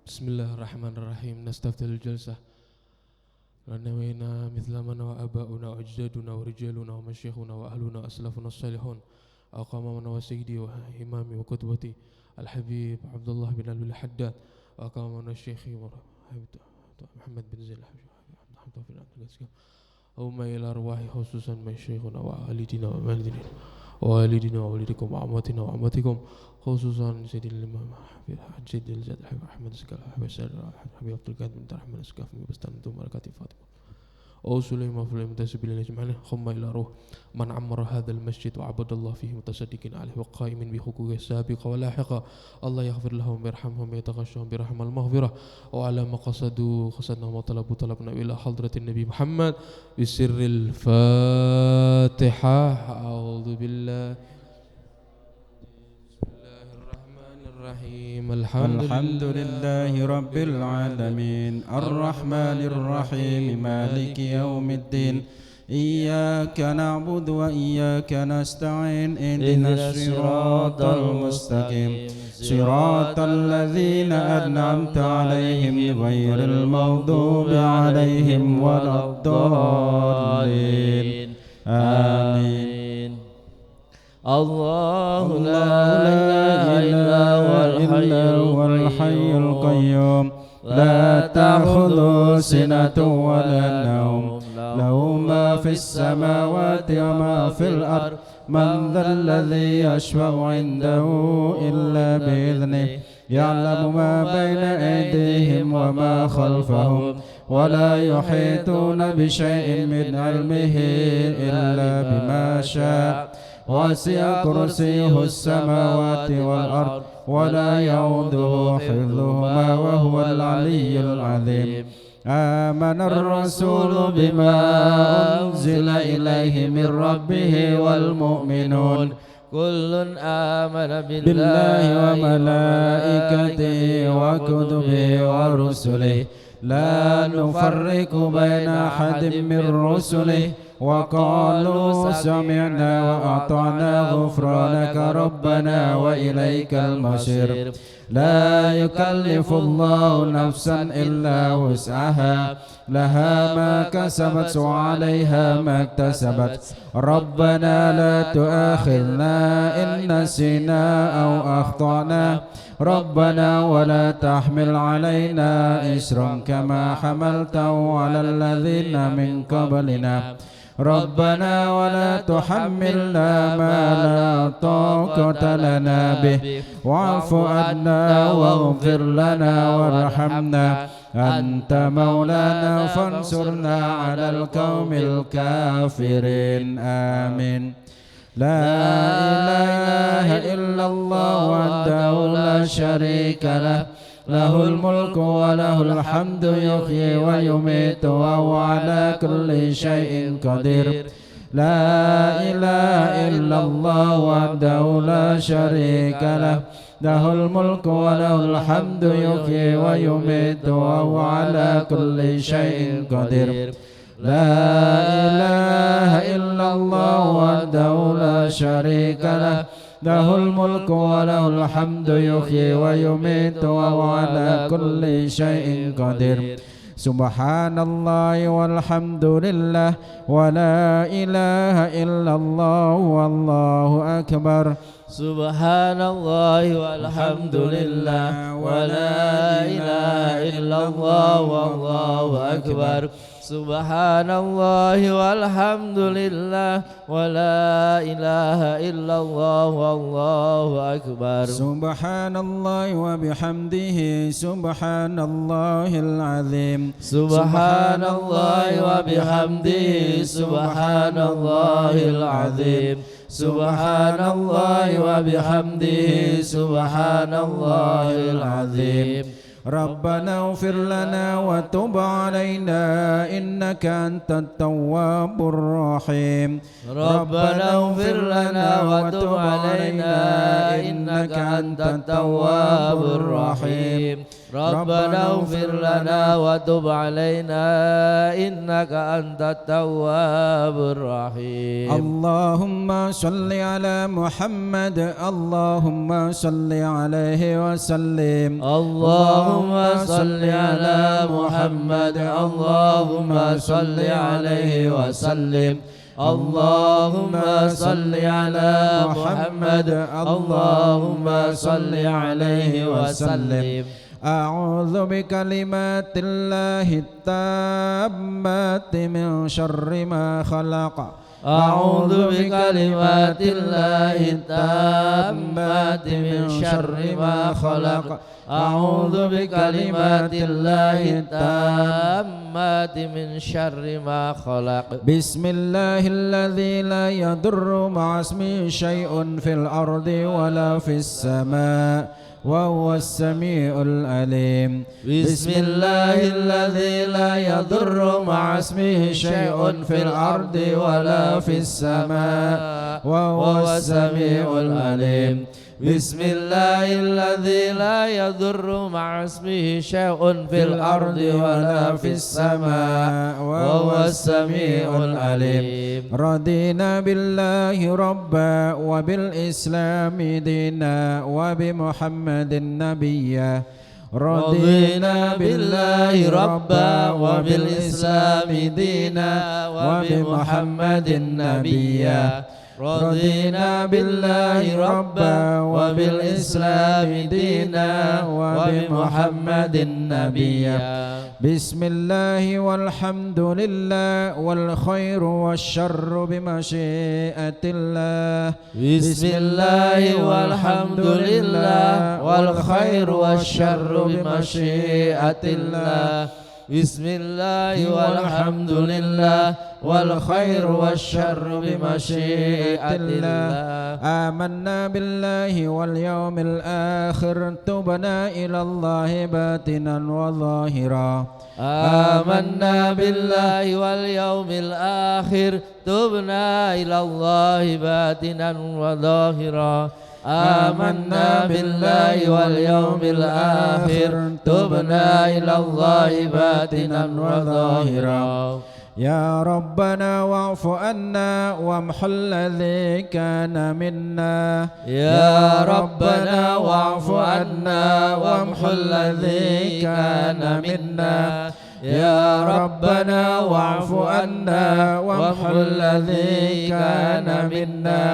Bismillahirrahmanirrahim. Nastaftil jalsah. Lanawina mithla man wa aba'una wa ajdaduna wa rijaluna wa masyakhuna wa ahluna wa aslafuna salihun. Aqamana wa sayyidi wa imami wa qudwati Al-Habib Abdullah bin Al-Haddad. Aqamana syekhi wa Muhammad bin Zaid Allahumma ila arwahi khususan masyakhuna wa walidina wa walidina wa walidina wa walidikum wa amatina wa amatikum khususan Sayyidil Imam Sayyidil Zat Habib Ahmad Sekal Habib Abdul Qadir bin Rahman Sekaf Mubastan Tum Barakati Fatimah Sulaiman Fulim Tasbilan Jum'ana Khumma ila ruh man ammara hadzal masjid wa abadallahu fihi mutasaddiqin alaihi wa qa'imin bi huquqihi sabiqa wa lahiqa Allah yaghfir lahum yarhamhum yataghashshahum bi rahmal maghfirah wa ala maqasadu qasadna wa talabna ila hadratin nabi Muhammad bi sirril Fatihah a'udzu billahi الحمد لله رب العالمين الرحمن الرحيم مالك يوم الدين إياك نعبد وإياك نستعين اهدنا الصراط المستقيم صراط الذين أنعمت عليهم غير المغضوب عليهم ولا الضالين آمين. الله لا إله إلا هو الحي القيوم لا تأخذه سنة ولا نوم له ما في السماوات وما في الأرض من ذا الذي يشفع عنده إلا بإذنه يعلم ما بين أيديهم وما خلفهم ولا يحيطون بشيء من علمه إلا بما شاء وسع كرسيه السماوات والأرض ولا يؤوده حفظهما وهو العلي العظيم آمن الرسول بما أنزل إليه من ربه والمؤمنون كل آمن بالله وملائكته وكتبه ورسله لا نفرق بين أحد من رسله وقالوا سمعنا وأطعنا غفرانك ربنا وإليك المصير لا يكلف الله نفسا إلا وسعها لها ما كسبت وعليها ما اكتسبت ربنا لا تؤاخذنا إن نسينا أو أخطأنا ربنا ولا تحمل علينا إصرا كما حملته على الذين من قبلنا ربنا ولا تحملنا ما لا طاقة لنا به واعف عنا واغفر لنا وارحمنا أنت مولانا فانصرنا على القوم الكافرين آمين. لا إله إلا الله وحده لا شريك له له الملك وله الحمد يحيي ويميت وهو على كل شيء قدير لا إله إلا الله وحده لا شريك له له الملك وله الحمد يحيي ويميت وهو على كل شيء قدير لا إله إلا الله وحده لا شريك له له الملك وله الحمد يحيي ويميت وهو على كل شيء قدير سبحان الله والحمد لله ولا إله إلا الله والله أكبر سبحان الله والحمد لله ولا إله إلا الله والله أكبر سبحان الله والحمد لله ولا إله إلا الله والله أكبر سبحان الله وبحمده سبحان الله العظيم سبحان الله وبحمده سبحان الله العظيم سبحان الله وبحمده سبحان الله العظيم ربنا اغفر لنا وتب علينا إنك أنت التواب الرحيم ربنا اغفر لنا وتب علينا إنك أنت التواب الرحيم ربنا اغفر لنا وتب علينا إنك أنت التواب الرحيم. اللهم صل على محمد اللهم صل عليه وسلم. اللهم صل على محمد اللهم صل عليه وسلم. اللهم صل على محمد اللهم صل عليه وسلم. أعوذ بكلمات الله التامات من شر ما خلق. أعوذ بكلمات الله التامات من شر ما خلق. أعوذ بكلمات الله التامات من شر ما خلق. بسم الله الذي لا يضر مع اسمه شيء في الأرض ولا في السماء وهو السميع العليم. بسم الله الذي لا يضر مع اسمه شيء في الأرض ولا في السماء وهو السميع العليم. بسم الله الذي لا يضر مع اسمه شيء في الأرض ولا في السماء وهو السميع العليم. رضينا بالله ربا وبالإسلام دينا وبمحمد نبيا. رضينا بالله ربا وبالإسلام دينا وبمحمد نبيا. رضينا بالله ربا وبالإسلام دينا وبمحمد نبيا. بسم الله والحمد لله والخير والشر بمشيئة الله. بسم الله والحمد لله والخير والشر بمشيئة الله. بسم الله والحمد لله والخير والشر بمشيئة الله. آمنا بالله واليوم الآخر تبنا إلى الله باطنا وظاهرا. آمنا بالله واليوم الآخر تبنا إلى الله باطنا وظاهرا. آمنا بالله واليوم الآخر تبنا إلى الله باطنا وظاهرا. يا ربنا واعف عنا وامحو الذي كان منا. يا ربنا واعف عنا وامحو الذي كان منا. يا ربنا واعف عنا وامحو الذي كان منا.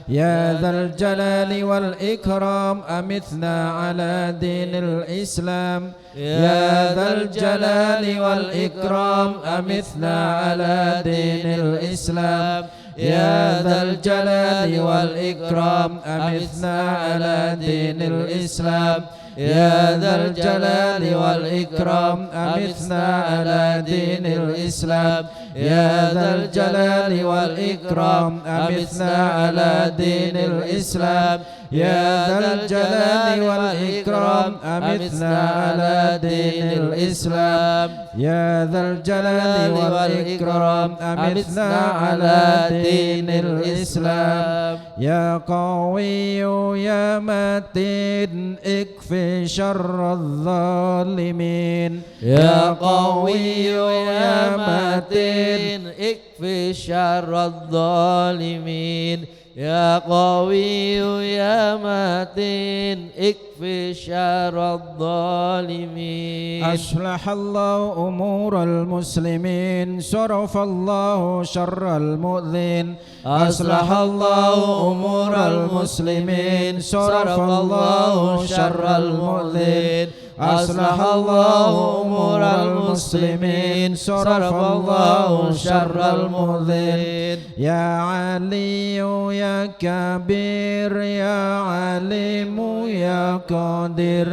يا ذا الجلال والإكرام أمتنا على دين الإسلام. يا ذا الجلال والإكرام أمتنا على دين الإسلام. يا ذا الجلال والإكرام أمتنا على دين الإسلام. يا ذا الجلال والإكرام أمتنا على دين الإسلام. يا ذا الجلال والإكرام أمتنا على دين الإسلام. يا ذا الجلال والإكرام أمتنا على دين الإسلام. يا ذا الجلال والإكرام أمتنا على دين الإسلام. يا قوي يا متين اكفي شر الظالمين. يا قوي يا متين اكفي شر الظالمين. يا قوي يا متين اكفي شر الظالمين. أصلح الله أمور المسلمين صرف الله شر المؤذين. أصلح الله أمور المسلمين صرف الله شر المؤذين. أصلح الله أمور المسلمين صرف الله شر المؤذين. يا علي يا كبير يا عليم يا قادر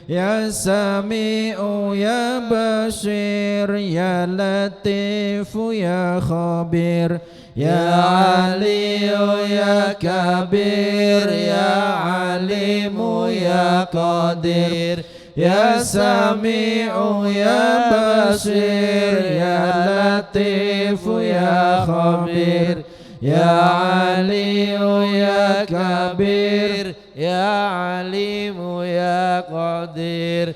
يا سميع يا بصير يا لطيف يا خبير. يا علي يا كبير يا عليم يا قادر يا سميع يا بصير يا لطيف يا خبير. يا علي يا كبير يا عليم يا قدير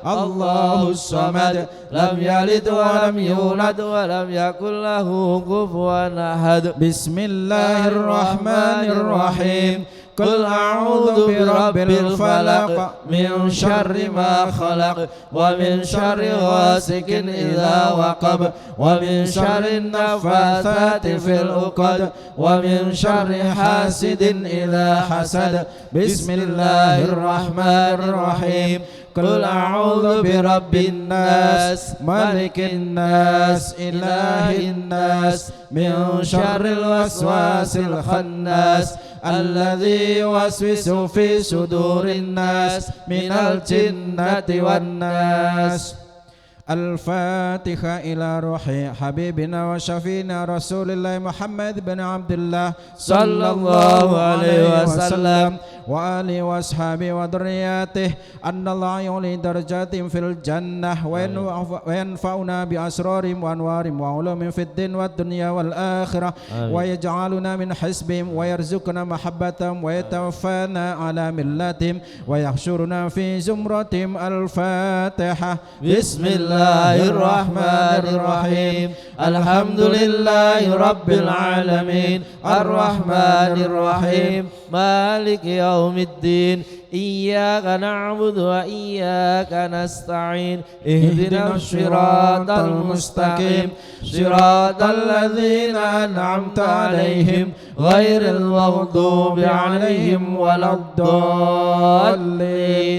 الله الصمد لم يلد ولم يولد ولم يكن له كفوا أحد بسم الله الرحمن الرحيم قل أعوذ برب الفلق من شر ما خلق ومن شر غاسق إذا وقب ومن شر النفاثات في العقد ومن شر حاسد إذا حسد بسم الله الرحمن الرحيم قل أعوذ برب الناس ملك الناس إله الناس من شر الوسواس الخناس الذي يوسوس في صدور الناس من الجنة والناس. الفاتحة إلى روح حبيبنا وشفينا رسول الله محمد بن عبد الله صلى الله عليه وسلم وآله وأصحابه وذرياته أن الله يعلي درجاتهم في الجنة وينفعنا بأسرارهم وأنوارهم وعلومهم في الدين والدنيا والآخرة ويجعلنا من حزبهم ويرزقنا محبتهم ويتوفانا على ملتهم ويحشرنا في زمرتهم. الفاتحة. بسم الله الرحمن الرحيم الحمد لله رب العالمين الرحمن الرحيم مالك يوم الدين إياك نعبد وإياك نستعين اهدنا الصراط المستقيم صراط الذين أنعمت عليهم غير المغضوب عليهم ولا الضالين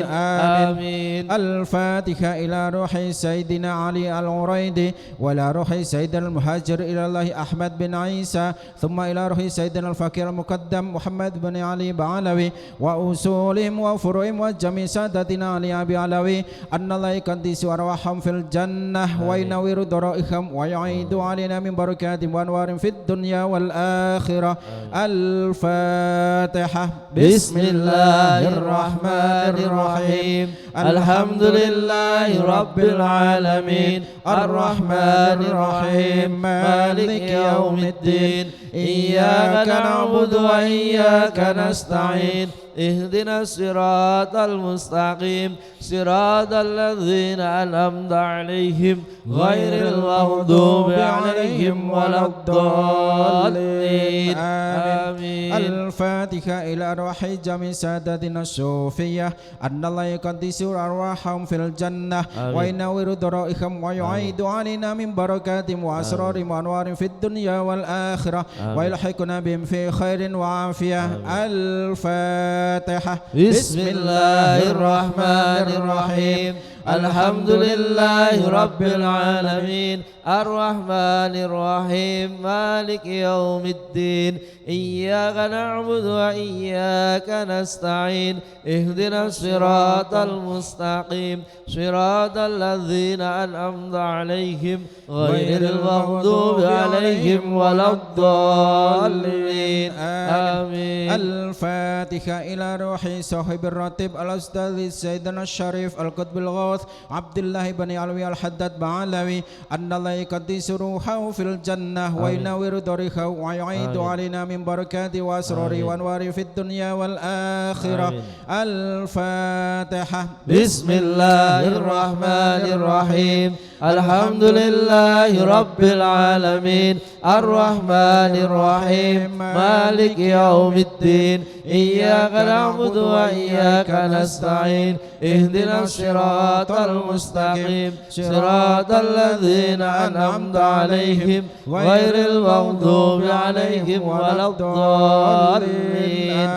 آمين. الفاتحة إلى روح سيدنا علي العريدي وإلى روح سيدنا المهاجر إلى الله أحمد بن عيسى ثم إلى روح سيدنا الفقير المقدم محمد بن علي بعلوي وأصولهم وفروعهم وجميع سادتنا علي أبي علوي أن الله يقدس أرواحهم في الجنة وينور ضرائهم ويعيد علينا من بركات وأنوار في الدنيا والآخرة. الفاتحة. بسم الله الرحمن الرحيم الحمد لله رب العالمين الرحمن الرحيم مالك يوم الدين إياك نعبد وإياك نستعين اهدنا الصراط المستقيم صراط الذين أنعمت عليهم غير المغضوب عليهم ولا الضالين آمين. الفاتحة إلى أرواح جميع سادتنا الصوفية أن الله يقدس أرواحهم في الجنة وينور ضرائهم ويعيد علينا من بركاتهم وأسرارهم وأنوارهم في الدنيا والآخرة ويلحقنا بهم في خير وعافية. الفاتحة. بسم الله الرحمن الرحيم الحمد لله رب العالمين الرحمن الرحيم مالك يوم الدين إياك نعبد وإياك نستعين اهدنا الصراط المستقيم صراط الذين أنعمت عليهم غير المغضوب عليهم ولا الضالين آمين. الفاتحة إلى روح صاحب الراتب الأستاذ سيدنا الشريف القطب الغوث عبد الله بن علوي الحداد بعلوي أن الله يقدس روحه في الجنة وينور ضريحه ويعيد علينا من بركات وأسرار وأنوار في الدنيا والآخرة. الفاتحة. بسم الله الرحمن الرحيم الحمد لله رب العالمين الرحمن الرحيم مالك يوم الدين إياك نعبد وإياك نستعين اهدنا الصراط المستقيم صراط الذين أنعمت عليهم غير المغضوب عليهم ولا الضالين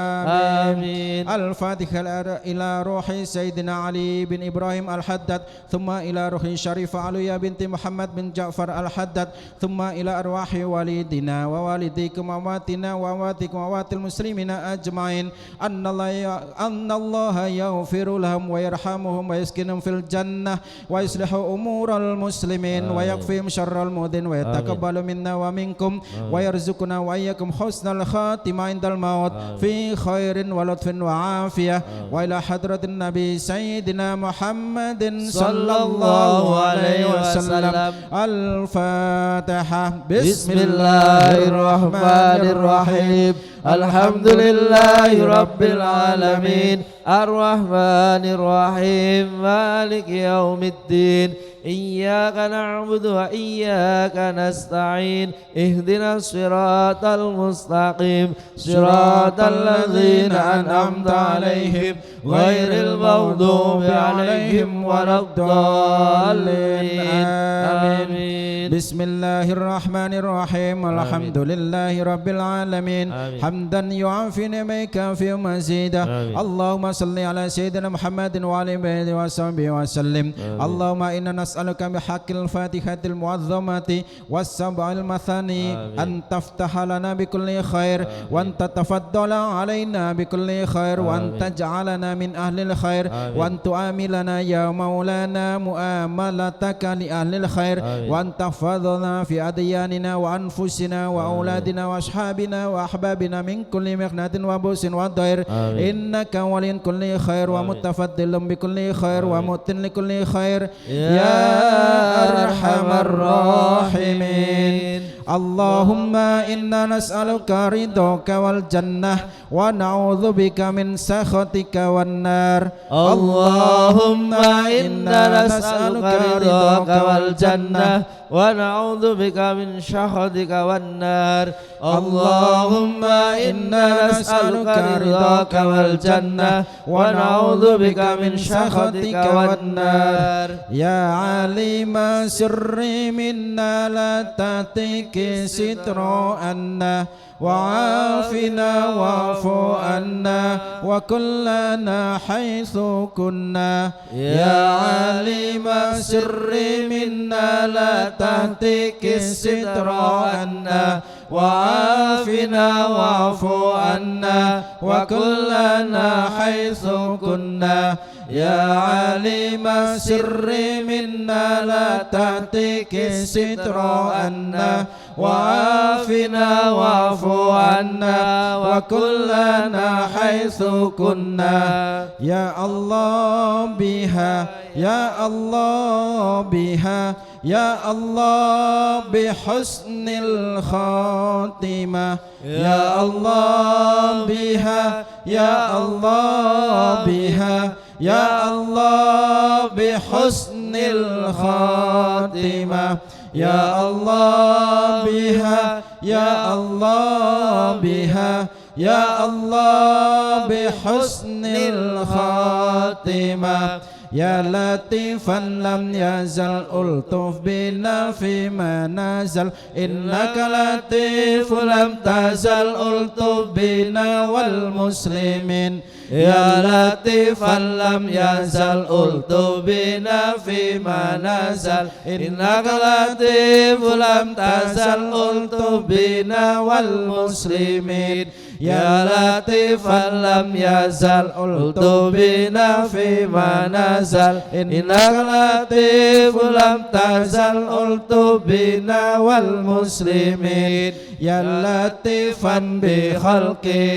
آمين. الفاتحة إلى روح سيدنا علي بن إبراهيم الحداد ثم إلى روح شريف علوية بنت محمد بن جعفر الحداد ثم إلى أرواح والدنا ووالديكم وأمواتنا وأمواتكم وأموات المسلمين أجمعين أن الله يغفر لهم ويرحمهم ويسكنهم في الجنة ويصلح أمور المسلمين ويكفيهم شر المؤذين ويتقبل منا ومنكم ويرزقنا وإياكم حسن الخاتمة عند الموت في خير ولطف وعافية. وإلى حضرة النبي سيدنا محمد صلى الله عليه وسلم. الفاتحة. بسم الله الرحمن الرحيم الحمد لله رب العالمين الرحمن الرحيم مالك يوم الدين إياك نعبد وإياك نستعين اهدنا الصراط المستقيم صراط الذين أنعمت عليهم غير المغضوب عليهم ولا الضالين آمين. بسم الله الرحمن الرحيم الحمد لله رب العالمين حمدا يعافي نعمك في مزيدا اللهم صل على سيدنا محمد وعلى آله وصحبه وسلم اللهم إنا نسألك بحق الفاتحة المعظمة والسبع المثاني أن تفتح لنا بكل خير وأن تتفضل علينا بكل خير وأن تجعلنا من أهل الخير وأن تعاملنا يا مولانا مؤاملتك لأهل الخير وأن تحفظنا في أدياننا وأنفسنا وأولادنا وأصحابنا وأحبابنا من كل مخنة وبؤس وضير إنك ولي كل خير ومتفضل بكل خير ومؤتن لكل خير يا أرحم الراحمين. اللهم إنا نسألك رضاك والجنة ونعوذ بك من سخطك والنار. اللهم إنا نسألك رضاك والجنة ونعوذ بك من سخطك والنار. اللهم إنا نسألك رضاك والجنة ونعوذ بك من سخطك والنار. يا عليم سري منا لا تهتك ستر عنا وعافنا واعف عنا وكلنا حيث كنا. يا عليم سري منا لا تهتك الستر عنا وعافنا واعف عنا وكلنا حيث كنا. يا عليم سري منا لا تهتك الستر عنا وعافنا واعف عنا وكلنا حيث كنا. يا الله بها يا الله بها يا الله بحسن الخاتمة. يا الله بها يا الله بها يا الله بحسن الخاتمة. يا الله بها يا الله بها يا الله بحسن الخاتمة. يا لطيفا لم يزل ألطف بنا فيما نزل إنك لطيف لم تزل ألطف بنا والمسلمين. يا لطيفا لم يزل ألطف بنا فيما نزل إنك لطيف لم تزل ألطف بنا والمسلمين. يا لطيفا لم يزل ألطف بنا فيما نزل إنك لطيف لم تزل ألطف بنا والمسلمين. يا لطيفا بخلقي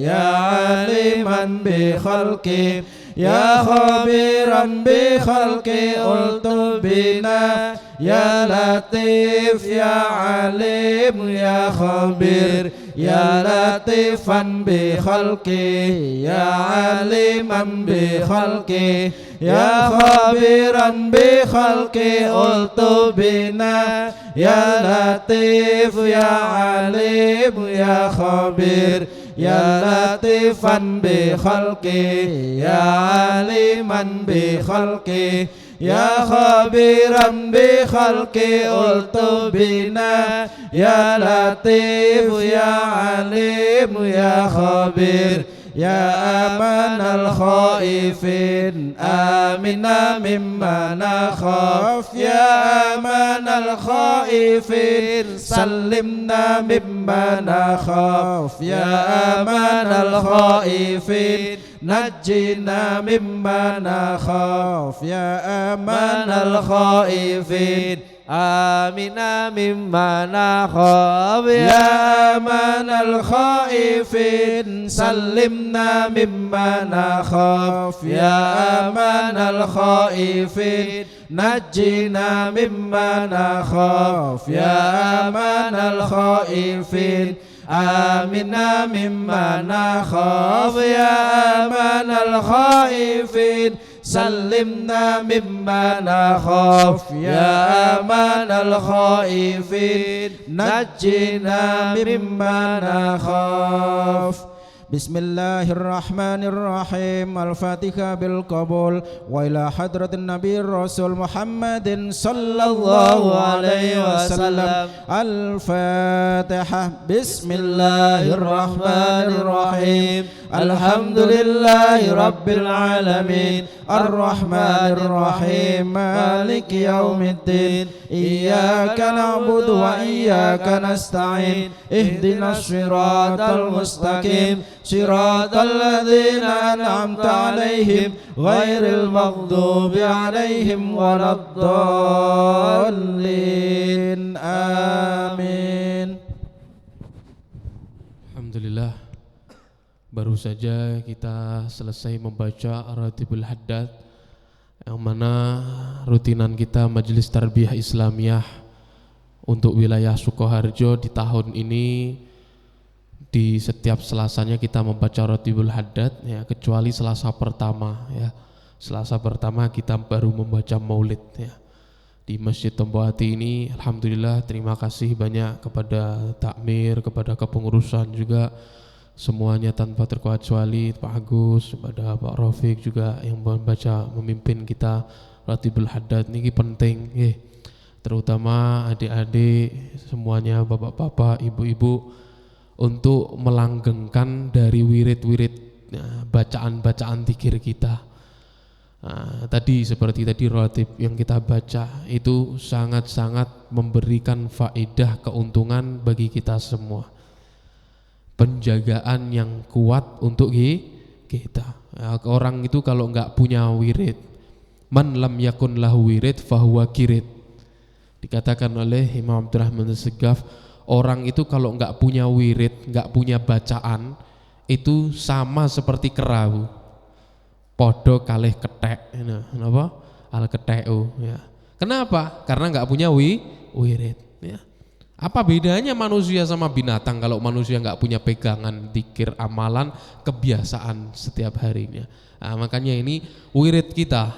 يا عليما بخلقي يا خبيرا بخلقي ألطف بنا. يا لطيف يا عليم يا خبير يا لطيفا بخلقي يا عليما بخلقي يا خبيرا بخلقي ألطف بنا. يا لطيف يا عليم يا خبير يا لطيفا بخلقي يا عليما بخلقي يا خبيرا بخلقي ألطف بنا. يا لطيف يا عليم يا خبير يا أمان الخائفين آمنا مما نخاف. يا أمان الخائفين سلمنا مما نخاف. يا أمان الخائفين نجنا مما نخاف. يا أمان الخائفين آمنا مما نخاف. يا أمان الخائفين سلمنا مما نخاف. يا أمان الخائفين نجنا مما نخاف. يا أمان الخائفين آمنا مما نخاف يا أمان الخائفين سلمنا مما نخاف يا أمان الخائفين نجنا مما نخاف. بسم الله الرحمن الرحيم. الفاتحة بالقبول وإلى حضرة النبي الرسول محمد صلى الله عليه وسلم. الفاتحة. بسم الله الرحمن الرحيم. الحمد لله رب العالمين الرحمن الرحيم مالك يوم الدين إياك نعبد وإياك نستعين اهدنا الصراط المستقيم صراط الذين أنعمت عليهم غير المغضوب عليهم ولا الضالين آمين. Alhamdulillah, baru saja kita selesai membaca Ratibul Haddad, yang mana rutinan kita Majelis Tarbiyah Islamiyah untuk wilayah Sukoharjo di tahun ini di setiap Selasanya kita membaca Ratibul Haddad, ya, kecuali Selasa pertama, ya. Selasa pertama kita baru membaca Maulid, ya, di Masjid Tombohati ini. Alhamdulillah, terima kasih banyak kepada takmir, kepada kepengurusan juga, semuanya tanpa terkecuali, Pak Agus, kepada Pak Rafiq juga yang memimpin kita. Ratibul Haddad ini penting, terutama adik-adik semuanya, bapak-bapak, ibu-ibu, untuk melanggengkan dari wirid-wirid, bacaan-bacaan zikir kita. Tadi seperti tadi ratib yang kita baca itu sangat-sangat memberikan faedah, keuntungan bagi kita semua, penjagaan yang kuat untuk kita. Orang itu kalau enggak punya wirid, man lam yakun lahu wirid fahuwa kirid, dikatakan oleh Imam Abdurrahman As-Segaf, orang itu kalau enggak punya wirid, enggak punya bacaan, itu sama seperti kerawu, podo kalih ketek, kenapa? Al keteu, ya. Kenapa? Karena enggak punya wirid, ya. Apa bedanya manusia sama binatang kalau manusia enggak punya pegangan, zikir, amalan, kebiasaan setiap harinya? Makanya ini wirid kita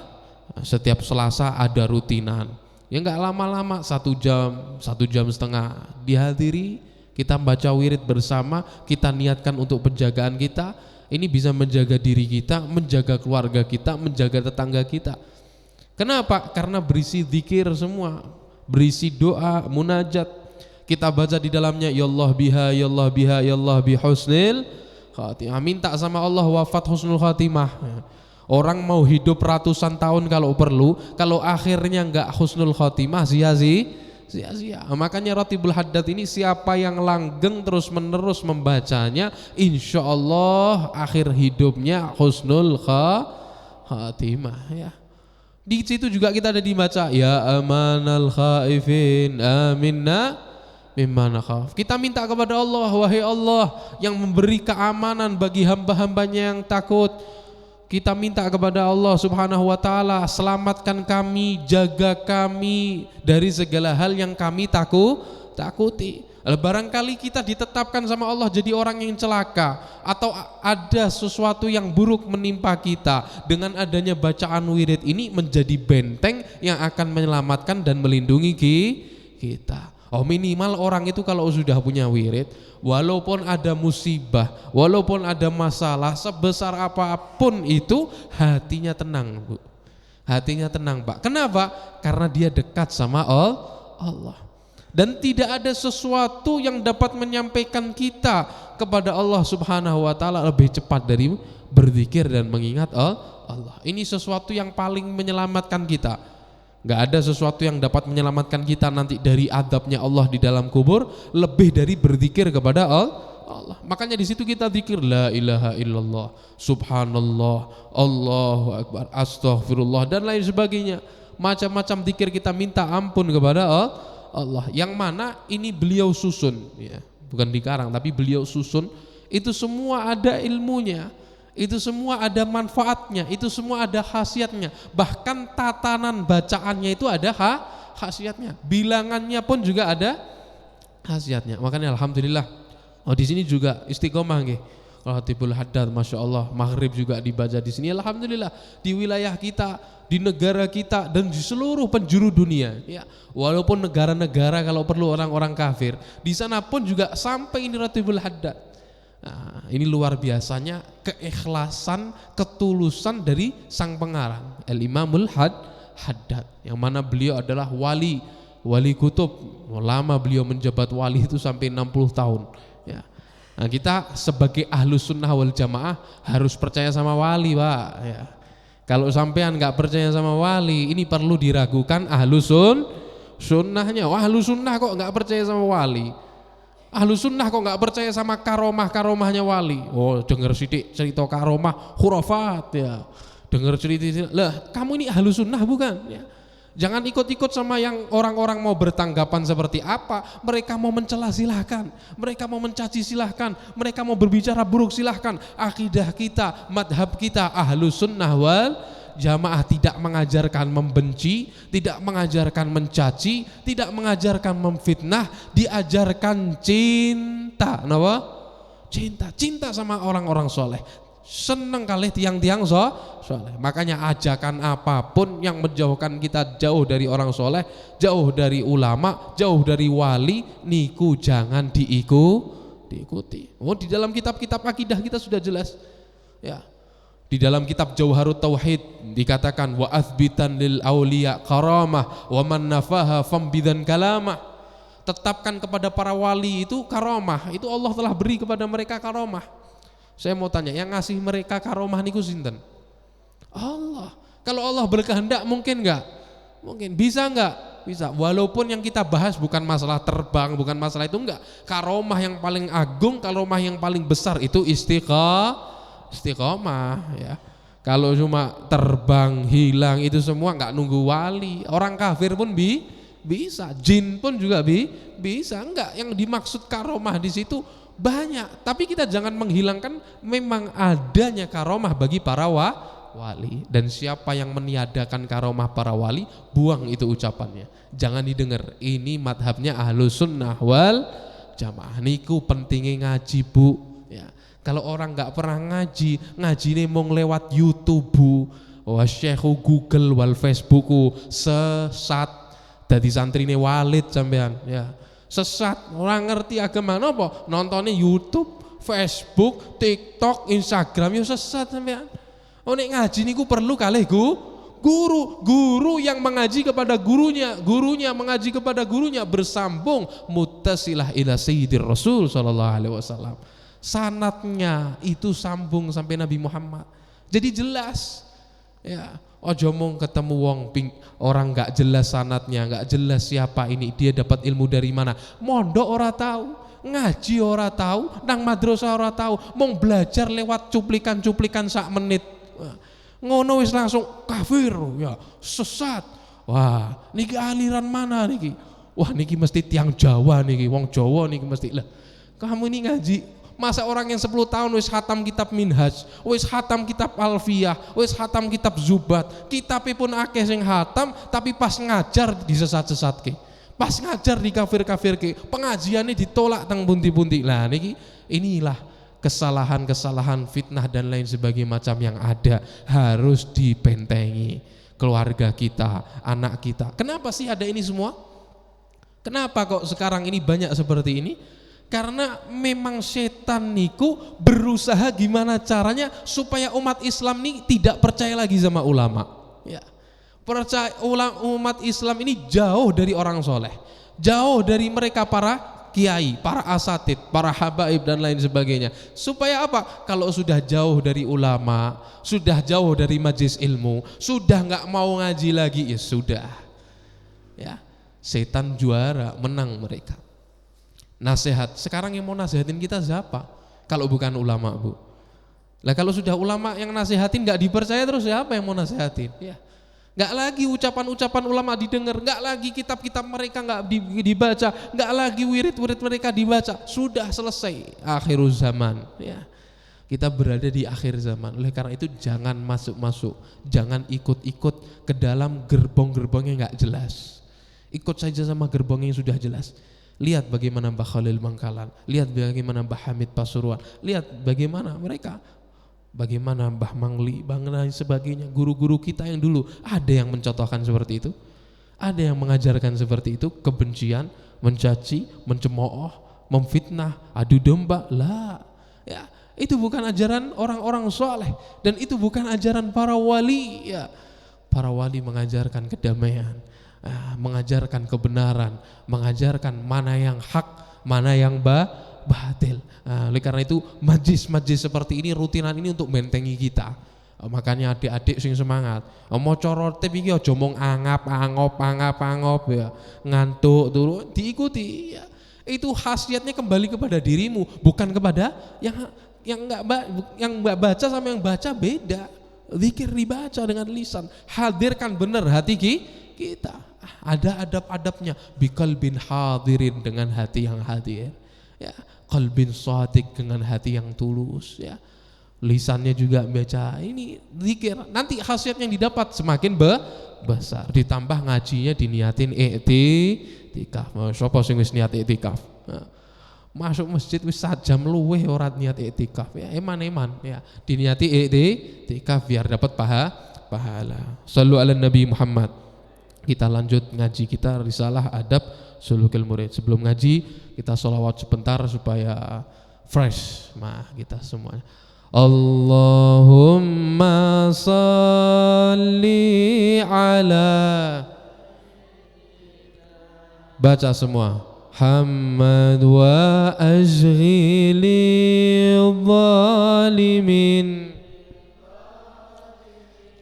setiap Selasa ada rutinan. Ya enggak lama-lama, 1 jam, 1,5 jam dihadiri, kita baca wirid bersama, kita niatkan untuk penjagaan kita. Ini bisa menjaga diri kita, menjaga keluarga kita, menjaga tetangga kita. Kenapa? Karena berisi zikir semua, berisi doa, munajat. Kita baca di dalamnya ya Allah biha, ya Allah biha, ya Allah bi husnil khatimah. Minta sama Allah wafat husnul khatimah. Orang mau hidup ratusan tahun kalau perlu, kalau akhirnya enggak husnul khotimah, sia-sia. Makanya Ratibul Haddad ini siapa yang langgeng terus menerus membacanya, insya Allah akhir hidupnya husnul khatimah, ya. Di situ juga kita ada dibaca ya amanal khaifin aminna mimma nakhaf. Kita minta kepada Allah, wahai Allah yang memberi keamanan bagi hamba-hambanya yang takut. Kita minta kepada Allah Subhanahu wa ta'ala, selamatkan kami, jaga kami dari segala hal yang kami takuti. Barangkali kita ditetapkan sama Allah jadi orang yang celaka, atau ada sesuatu yang buruk menimpa kita. Dengan adanya bacaan wirid ini menjadi benteng yang akan menyelamatkan dan melindungi kita. Minimal orang itu kalau sudah punya wirid, walaupun ada musibah, walaupun ada masalah sebesar apapun itu, hatinya tenang, Bu. Hatinya tenang, Pak. Kenapa? Karena dia dekat sama Allah. Dan tidak ada sesuatu yang dapat menyampaikan kita kepada Allah Subhanahu wa ta'ala lebih cepat dari berzikir dan mengingat Allah. Ini sesuatu yang paling menyelamatkan kita. Gak ada sesuatu yang dapat menyelamatkan kita nanti dari adabnya Allah di dalam kubur lebih dari berzikir kepada Allah. Makanya di situ kita zikir la ilaha illallah, subhanallah, Allahu akbar, astaghfirullah dan lain sebagainya. Macam-macam zikir kita minta ampun kepada Allah. Yang mana ini beliau susun, ya. Bukan dikarang tapi beliau susun. Itu semua ada ilmunya. Itu semua ada manfaatnya, itu semua ada khasiatnya. Bahkan tatanan bacaannya itu ada khasiatnya. Bilangannya pun juga ada khasiatnya. Makanya alhamdulillah Oh di sini juga istiqomah nggih. Ratibul Haddad, masya Allah, maghrib juga dibaca di sini. Alhamdulillah di wilayah kita, di negara kita dan di seluruh penjuru dunia. Ya, walaupun negara-negara kalau perlu orang-orang kafir, di sana pun juga sampai ini Ratibul Haddad. Nah, ini luar biasanya keikhlasan, ketulusan dari sang pengarang Al-Imamul Haddad, yang mana beliau adalah wali kutub. Lama beliau menjabat wali itu sampai 60 tahun. Ya. Nah, kita sebagai ahlus sunnah wal jamaah harus percaya sama wali, Pak. Ya. Kalau sampean nggak percaya sama wali, ini perlu diragukan ahlus sunnahnya. Wah, ahlus sunnah kok nggak percaya sama wali? Ahlus sunnah kok nggak percaya sama karomahnya wali? Oh, dengar sidik cerita karomah khurafat ya. Dengar cerita lah, kamu ini ahlus sunnah bukan? Ya. Jangan ikut-ikut sama yang orang-orang mau bertanggapan seperti apa. Mereka mau mencela silahkan, mereka mau mencaci silahkan, mereka mau berbicara buruk silahkan. Akidah kita, madhab kita ahlus sunnah wal jamaah tidak mengajarkan membenci, tidak mengajarkan mencaci, tidak mengajarkan memfitnah, diajarkan cinta. Kenapa? Cinta sama orang-orang soleh. Seneng kali tiang-tiang soleh. Makanya ajakan apapun yang menjauhkan kita jauh dari orang soleh, jauh dari ulama, jauh dari wali, niku jangan diikuti. Oh, di dalam kitab-kitab akidah kita sudah jelas. Ya. Di dalam kitab Jauharut Tauhid dikatakan wa athbitan lil auliya karamah wa man nafaha fambidan kalamah. Tetapkan kepada para wali itu karamah, itu Allah telah beri kepada mereka karamah. Saya mau tanya, yang ngasih mereka karomah niku sinten? Allah. Kalau Allah berkehendak mungkin enggak? Mungkin. Bisa enggak? Bisa. Walaupun yang kita bahas bukan masalah terbang, bukan masalah itu enggak. Karomah yang paling agung, karomah yang paling besar itu istiqomah ya. Kalau cuma terbang, hilang itu semua enggak nunggu wali. Orang kafir pun bisa, jin pun juga bisa. Enggak, yang dimaksud karomah di situ banyak, tapi kita jangan menghilangkan memang adanya karomah bagi para wali. Dan siapa yang meniadakan karomah para wali, buang itu ucapannya, jangan didengar. Ini madhabnya ahlus sunnah wal jamaah. Niku pentingnya ngaji, Bu ya. Kalau orang nggak pernah ngaji ini mau lewat YouTube, wah syekhu Google wal Facebooku sesat. Dadi santrine Walid sampean ya. Sesat, orang ngerti agama apa? Nontonnya YouTube, Facebook, TikTok, Instagram, ya sesat sampean. Oh nek ngaji niku perlu kalih guru yang mengaji kepada gurunya mengaji kepada gurunya, bersambung muttasilah ila sayyidir Rasul sallallahu alaihi wasallam. Sanatnya itu sambung sampai Nabi Muhammad. Jadi jelas. Ya. Ojo mong ketemu orang nggak jelas sanatnya, nggak jelas siapa ini, dia dapat ilmu dari mana. Mondok ora tahu, ngaji ora tahu, nang madrasah ora tahu, mong belajar lewat cuplikan-cuplikan sak menit. Ngono wis langsung kafir ya, sesat. Wah, niki aliran mana niki? Wah, niki mesti tiang Jawa niki, wong Jawa niki mesti. Lah, kamu ini ngaji. Masa orang yang 10 tahun wis khatam kitab Minhaj, wis khatam kitab Alfiyah, wis khatam kitab Zubat, kitabnya pun akeh sing khatam, tapi pas ngajar disesat-sesatke, pas ngajar dikafir-kafirke, pengajiannya ditolak teng pundi-pundi. Lah niki inilah kesalahan-kesalahan, fitnah dan lain sebagainya macam yang ada, harus dibentengi keluarga kita, anak kita. Kenapa sih ada ini semua? Kenapa kok sekarang ini banyak seperti ini? Karena memang setan niku berusaha gimana caranya supaya umat Islam ini tidak percaya lagi sama ulama. Ya. Umat Islam ini jauh dari orang soleh, jauh dari mereka para kiai, para asatid, para habaib dan lain sebagainya. Supaya apa? Kalau sudah jauh dari ulama, sudah jauh dari majelis ilmu, sudah nggak mau ngaji lagi, ya sudah. Ya, setan juara, menang mereka. Nasihat, sekarang yang mau nasihatin kita siapa? Kalau bukan ulama, Bu. Lah kalau sudah ulama yang nasihatin nggak dipercaya, terus siapa yang mau nasihatin? Ya. Nggak lagi ucapan-ucapan ulama didengar, nggak lagi kitab-kitab mereka nggak dibaca, nggak lagi wirid-wirid mereka dibaca. Sudah selesai akhirul zaman. Ya. Kita berada di akhir zaman. Oleh karena itu jangan masuk-masuk, jangan ikut-ikut ke dalam gerbong-gerbong yang nggak jelas. Ikut saja sama gerbong yang sudah jelas. Lihat bagaimana Mbah Khalil Bangkalan, lihat bagaimana Mbah Hamid Pasuruan, lihat bagaimana mereka, bagaimana Mbah Mangli, Bang lain sebagainya, guru-guru kita yang dulu ada yang mencontohkan seperti itu, ada yang mengajarkan seperti itu, kebencian, mencaci, mencemooh, memfitnah, adu domba, lah, ya itu bukan ajaran orang-orang soleh dan itu bukan ajaran para wali, ya. Para wali mengajarkan kedamaian, mengajarkan kebenaran, mengajarkan mana yang hak, mana yang batil. Oleh karena itu majlis-majlis seperti ini, rutinan ini untuk bentengi kita. Makanya adik-adik sing semangat. Mau corotip iki aja mung angap-angop ya, ngantuk dulu diikuti ya. Itu khasiatnya kembali kepada dirimu, bukan kepada yang enggak baca sama yang baca beda. Zikir dibaca dengan lisan, hadirkan benar hati kita. Ada adab-adabnya, biqalbin hadirin dengan hati yang hadir, ya, qalbin shadiq dengan hati yang tulus, ya. Lisannya juga baca ini zikir. Nanti khasiat yang didapat semakin besar. Ditambah ngajinya diniatin i'tikaf. Sapa sing wis niat i'tikaf? Masuk masjid wis sajam luweh ora niat i'tikaf, ya eman-eman, ya diniati i'tikaf biar dapat pahala. Shallu ala Nabi Muhammad. Kita lanjut ngaji kita risalah adab sulukil murid. Sebelum ngaji kita sholawat sebentar supaya fresh kita semuanya. Allahumma salli ala, baca semua, Muhammad wa ashghili zalimin.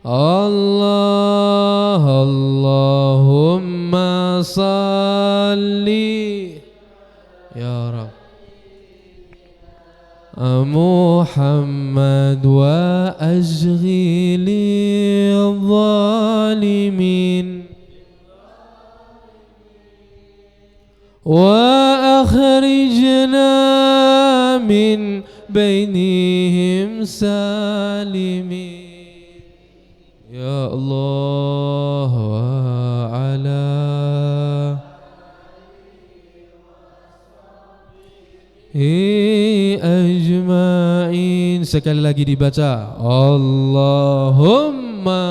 Allahumma salli ya Rabb Muhammad wa ashghili zalimin wa akhrijna min bainihim salimin. Ya Allah wa ala ajma'in. Sekali lagi dibaca, Allahumma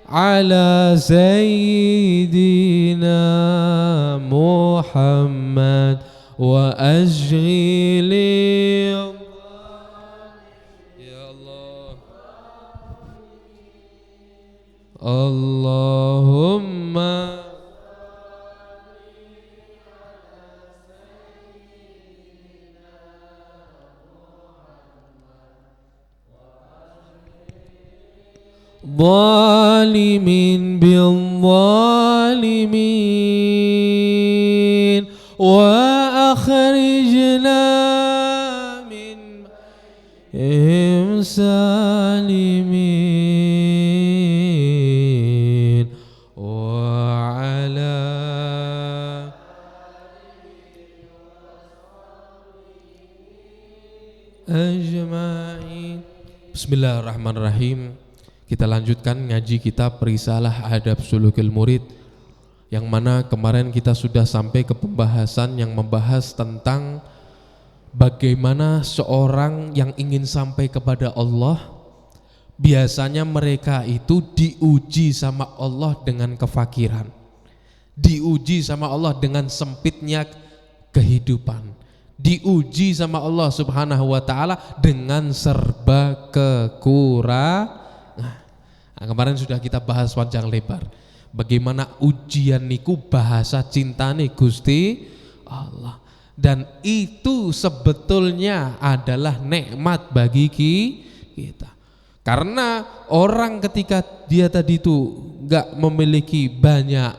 ala sayyidina Muhammad wa ashghili, ya Allah, Allahumma zalimin bil zalimin wa akhrijna min salimin wa ala ajma'in. Bismillahirrahmanirrahim. Kita lanjutkan ngaji kita perisalah adab sulukil murid, yang mana kemarin kita sudah sampai ke pembahasan yang membahas tentang bagaimana seorang yang ingin sampai kepada Allah, biasanya mereka itu diuji sama Allah dengan kefakiran, diuji sama Allah dengan sempitnya kehidupan, diuji sama Allah Subhanahu wa ta'ala dengan serba kekurangan. Nah, kemarin sudah kita bahas panjang lebar bagaimana ujian niku bahasa cintane Gusti Allah, dan itu sebetulnya adalah nikmat bagi kita. Karena orang ketika dia tadi itu enggak memiliki banyak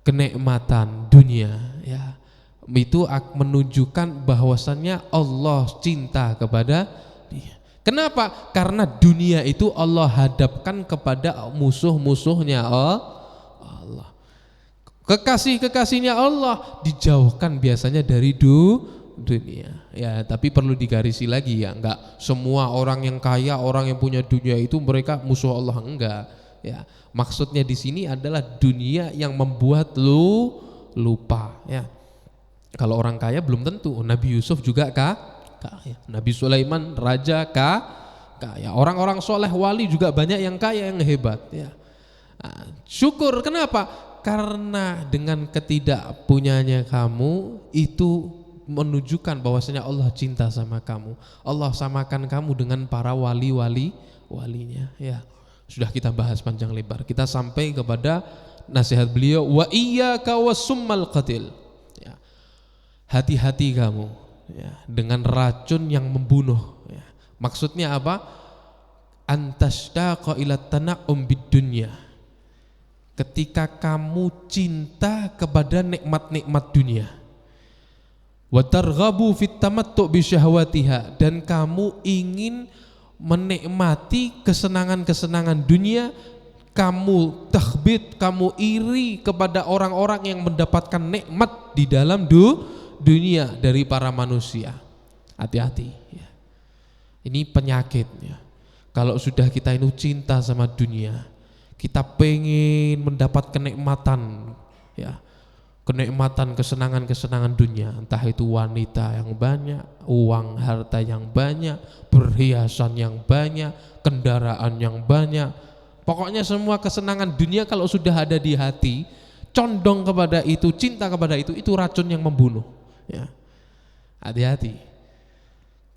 kenikmatan dunia, ya, itu menunjukkan bahwasannya Allah cinta kepada dia. Kenapa? Karena dunia itu Allah hadapkan kepada musuh-musuhnya Allah. Kekasih-kekasihnya Allah dijauhkan biasanya dari dunia. Ya, tapi perlu digarisi lagi ya, enggak semua orang yang kaya, orang yang punya dunia itu mereka musuh Allah, enggak. Ya, maksudnya di sini adalah dunia yang membuat lu lupa ya. Kalau orang kaya belum tentu. Nabi Yusuf juga kaya. Nabi Sulaiman raja kaya. Orang-orang soleh wali juga banyak yang kaya, yang hebat ya. Nah, syukur kenapa? Karena dengan ketidakpunyanya kamu itu menunjukkan bahwasanya Allah cinta sama kamu. Allah samakan kamu dengan para walinya ya. Sudah kita bahas panjang lebar. Kita sampai kepada nasihat beliau, wa iyyaka wasummal qatil. Ya. Hati-hati kamu ya, dengan racun yang membunuh ya. Maksudnya apa? Antastaqa ila tana'um bidunya. Ketika kamu cinta kepada nikmat-nikmat dunia, wa targhabu fit tamattu bi syahwatiha, dan kamu ingin menikmati kesenangan-kesenangan dunia, kamu takhbit, kamu iri kepada orang-orang yang mendapatkan nikmat di dalam dunia dari para manusia. Hati-hati ya. Ini penyakit ya. Kalau sudah kita ini cinta sama dunia, kita pengen mendapat kenikmatan ya, kenikmatan, kesenangan-kesenangan dunia, entah itu wanita yang banyak, uang harta yang banyak, perhiasan yang banyak, kendaraan yang banyak, pokoknya semua kesenangan dunia kalau sudah ada di hati, condong kepada itu, cinta kepada itu racun yang membunuh ya. Hati-hati.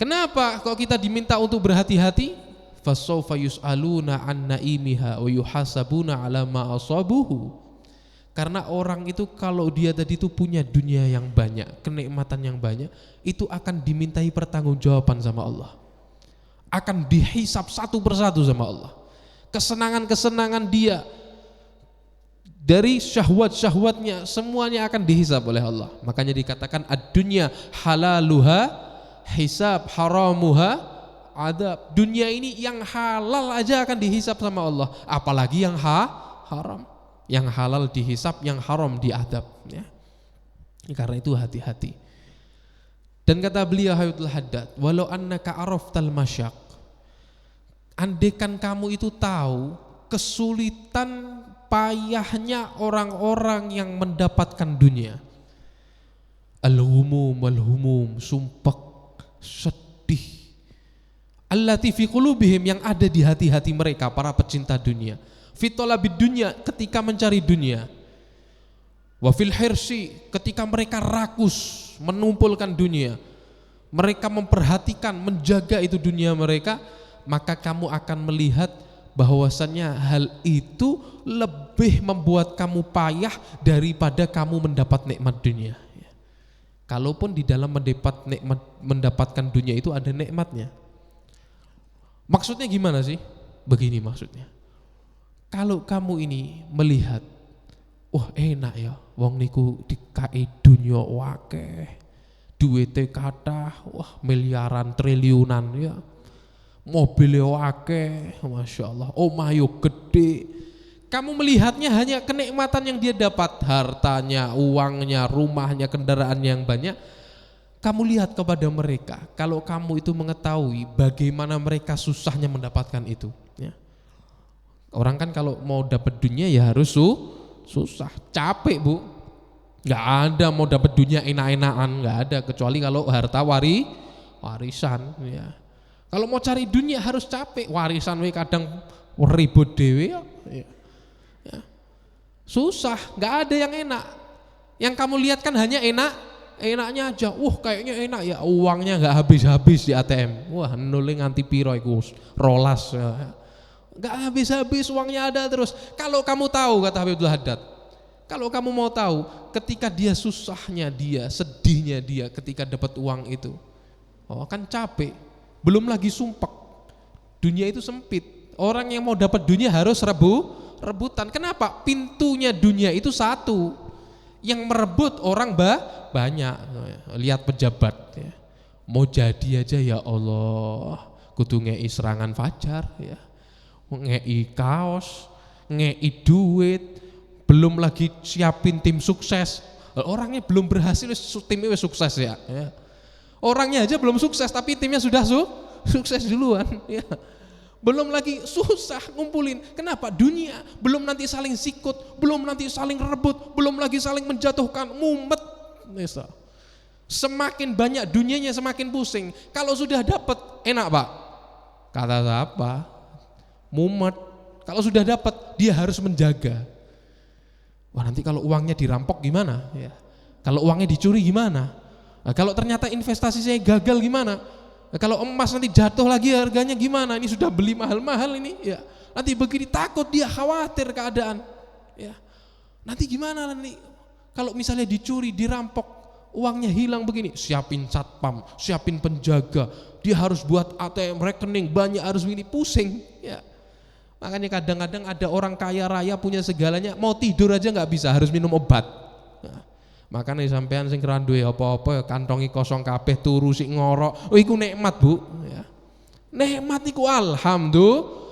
Kenapa kok kita diminta untuk berhati-hati? Fasawfa yus'aluna an naimiha wa yuhasabuna ala ma asabuhu. Karena orang itu kalau dia tadi itu punya dunia yang banyak, kenikmatan yang banyak, itu akan dimintai pertanggungjawaban sama Allah. Akan dihisap satu persatu sama Allah. Kesenangan-kesenangan dia dari syahwat-syahwatnya semuanya akan dihisap oleh Allah. Makanya dikatakan ad-dunya halaluha hisab, haramuha adab. Dunia ini yang halal aja akan dihisap sama Allah, apalagi yang haram. Yang halal dihisap, yang haram diadab ya. Karena itu hati-hati. Dan kata beliau Hayatul Haddad, walau annaka araftal masyak, andaikan kamu itu tahu kesulitan payahnya orang-orang yang mendapatkan dunia, al-humum, sumpek, sedih, allati fi qulubihim, yang ada di hati-hati mereka para pecinta dunia, fitolabid dunya, ketika mencari dunia, wa fil hirsi, ketika mereka rakus menumpulkan dunia, mereka memperhatikan, menjaga itu dunia mereka, maka kamu akan melihat bahwasannya hal itu lebih membuat kamu payah daripada kamu mendapat nikmat dunia. Kalaupun di dalam mendapatkan dunia itu ada nikmatnya. Maksudnya gimana sih? Begini maksudnya. Kalau kamu ini melihat, wah enak ya, wong niku dikai dunia wakeh, duwite kathah, wah miliaran triliunan ya, mobilnya wakeh, masya Allah, omayo gede. Kamu melihatnya hanya kenikmatan yang dia dapat, hartanya, uangnya, rumahnya, kendaraan yang banyak. Kamu lihat kepada mereka, kalau kamu itu mengetahui bagaimana mereka susahnya mendapatkan itu ya. Orang kan kalau mau dapat dunia ya harus susah, capek bu. Nggak ada mau dapat dunia enak-enakan, nggak ada, kecuali kalau harta warisan ya. Kalau mau cari dunia harus capek, warisan we kadang ribut dewe ya. Susah, nggak ada yang enak. Yang kamu lihat kan hanya enaknya aja. Kayaknya enak ya, uangnya nggak habis-habis di ATM. Wah, nuling nganti piro iku rolas ya. Nggak habis-habis, uangnya ada terus. Kalau kamu tahu, kata Habibul Haddad, kalau kamu mau tahu ketika dia susahnya dia, sedihnya dia ketika dapat uang itu, kan capek, belum lagi sumpek. Dunia itu sempit. Orang yang mau dapat dunia harus rebutan. Kenapa? Pintunya dunia itu satu. Yang merebut orang banyak. Lihat pejabat ya. Mau jadi aja ya Allah, kudu ngei serangan fajar ya. Ngei kaos, ngei duit, belum lagi siapin tim sukses. Orangnya belum berhasil, timnya sukses ya. Orangnya aja belum sukses tapi timnya sudah sukses duluan ya. Belum lagi susah ngumpulin. Kenapa? Dunia. Belum nanti saling sikut, belum nanti saling rebut, belum lagi saling menjatuhkan, mumet. Nesa. Semakin banyak dunianya semakin pusing. Kalau sudah dapat enak Pak. Kata siapa? Mumet. Kalau sudah dapat dia harus menjaga. Wah nanti kalau uangnya dirampok gimana? Ya. Kalau uangnya dicuri gimana? Nah, kalau ternyata investasi saya gagal gimana? Nah, kalau emas nanti jatuh lagi harganya gimana? Ini sudah beli mahal-mahal ini. Ya. Nanti begini takut dia khawatir keadaan. Ya. Nanti gimana nanti? Kalau misalnya dicuri, dirampok, uangnya hilang begini, siapin satpam, siapin penjaga. Dia harus buat ATM rekening banyak harus begini, pusing. Ya. Makanya kadang-kadang ada orang kaya raya punya segalanya, mau tidur aja nggak bisa, harus minum obat. Nah, makanya sampean sing keran duwe apa-apa kantongi kosong kabeh turu sik ngorok. Oh iku nikmat, Bu, ya. Nikmat iku alhamdulillah.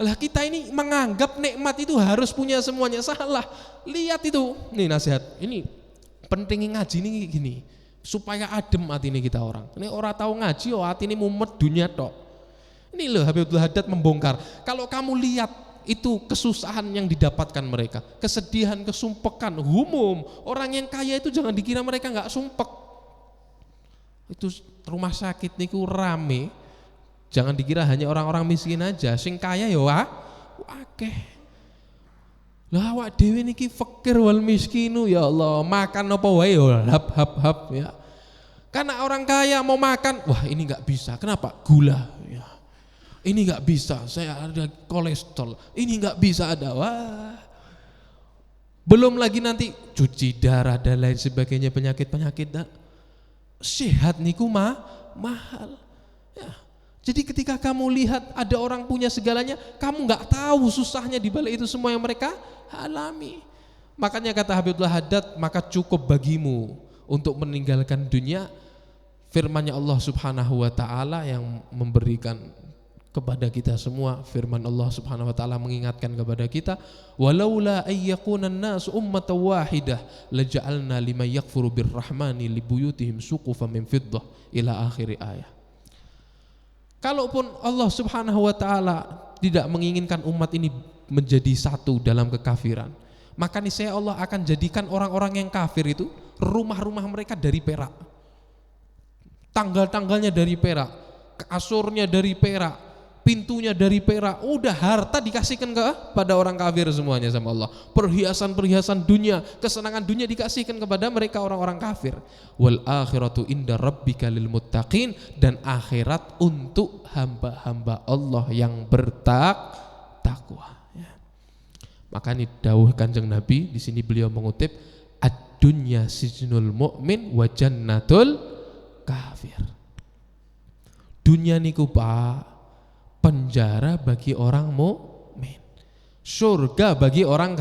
Lah kita ini menganggap nikmat itu harus punya semuanya, salah. Lihat itu. Nih nasihat. Ini penting ngaji ini gini, supaya adem hati ini kita orang. Ini orang tahu ngaji oh hati ini mumet dunia tok. Ini loh Habibul Haddad membongkar. Kalau kamu lihat itu kesusahan yang didapatkan mereka, kesedihan, kesumpekan, umum. Orang yang kaya itu jangan dikira mereka nggak sumpek. Itu rumah sakit niku rame. Jangan dikira hanya orang-orang miskin aja. Sing kaya ya akeh. Lah awak dhewe niki fakir wal miskinu ya Allah, makan apa wae ya hap ya. Karena orang kaya mau makan, wah ini nggak bisa. Kenapa? Gula ya. Ini nggak bisa, saya ada kolesterol. Ini nggak bisa ada, wah. Belum lagi nanti cuci darah dan lain sebagainya, penyakit-penyakit sehat niku mahal. Ya. Jadi ketika kamu lihat ada orang punya segalanya, kamu nggak tahu susahnya di balik itu semua yang mereka alami. Makanya kata Habibul Haddad, maka cukup bagimu untuk meninggalkan dunia. Firman-Nya Allah Subhanahu wa taala yang memberikan kepada kita semua, firman Allah Subhanahu wa taala mengingatkan kepada kita, walaula ayyakunan nas ummatan wahidah laja'alna liman yakfuru birrahmani libuyutihim suqufan min fiddah ila akhir ayat. Kalaupun Allah Subhanahu wa taala tidak menginginkan umat ini menjadi satu dalam kekafiran, maka niscaya Allah akan jadikan orang-orang yang kafir itu rumah-rumah mereka dari perak, tanggal-tanggalnya dari perak, kasurnya dari perak, pintunya dari perak, udah harta dikasihkan kepada orang kafir semuanya sama Allah. Perhiasan-perhiasan dunia, kesenangan dunia dikasihkan kepada mereka orang-orang kafir. Wal akhiratu inda rabbika lil muttaqin, dan akhirat untuk hamba-hamba Allah yang bertakwa. Ya. Maka ini dawuh Kanjeng Nabi, di sini beliau mengutip ad-dunya sijnul mu'min wa jannatul kafir. Dunia niku Pak penjara bagi orang mukmin, surga bagi orang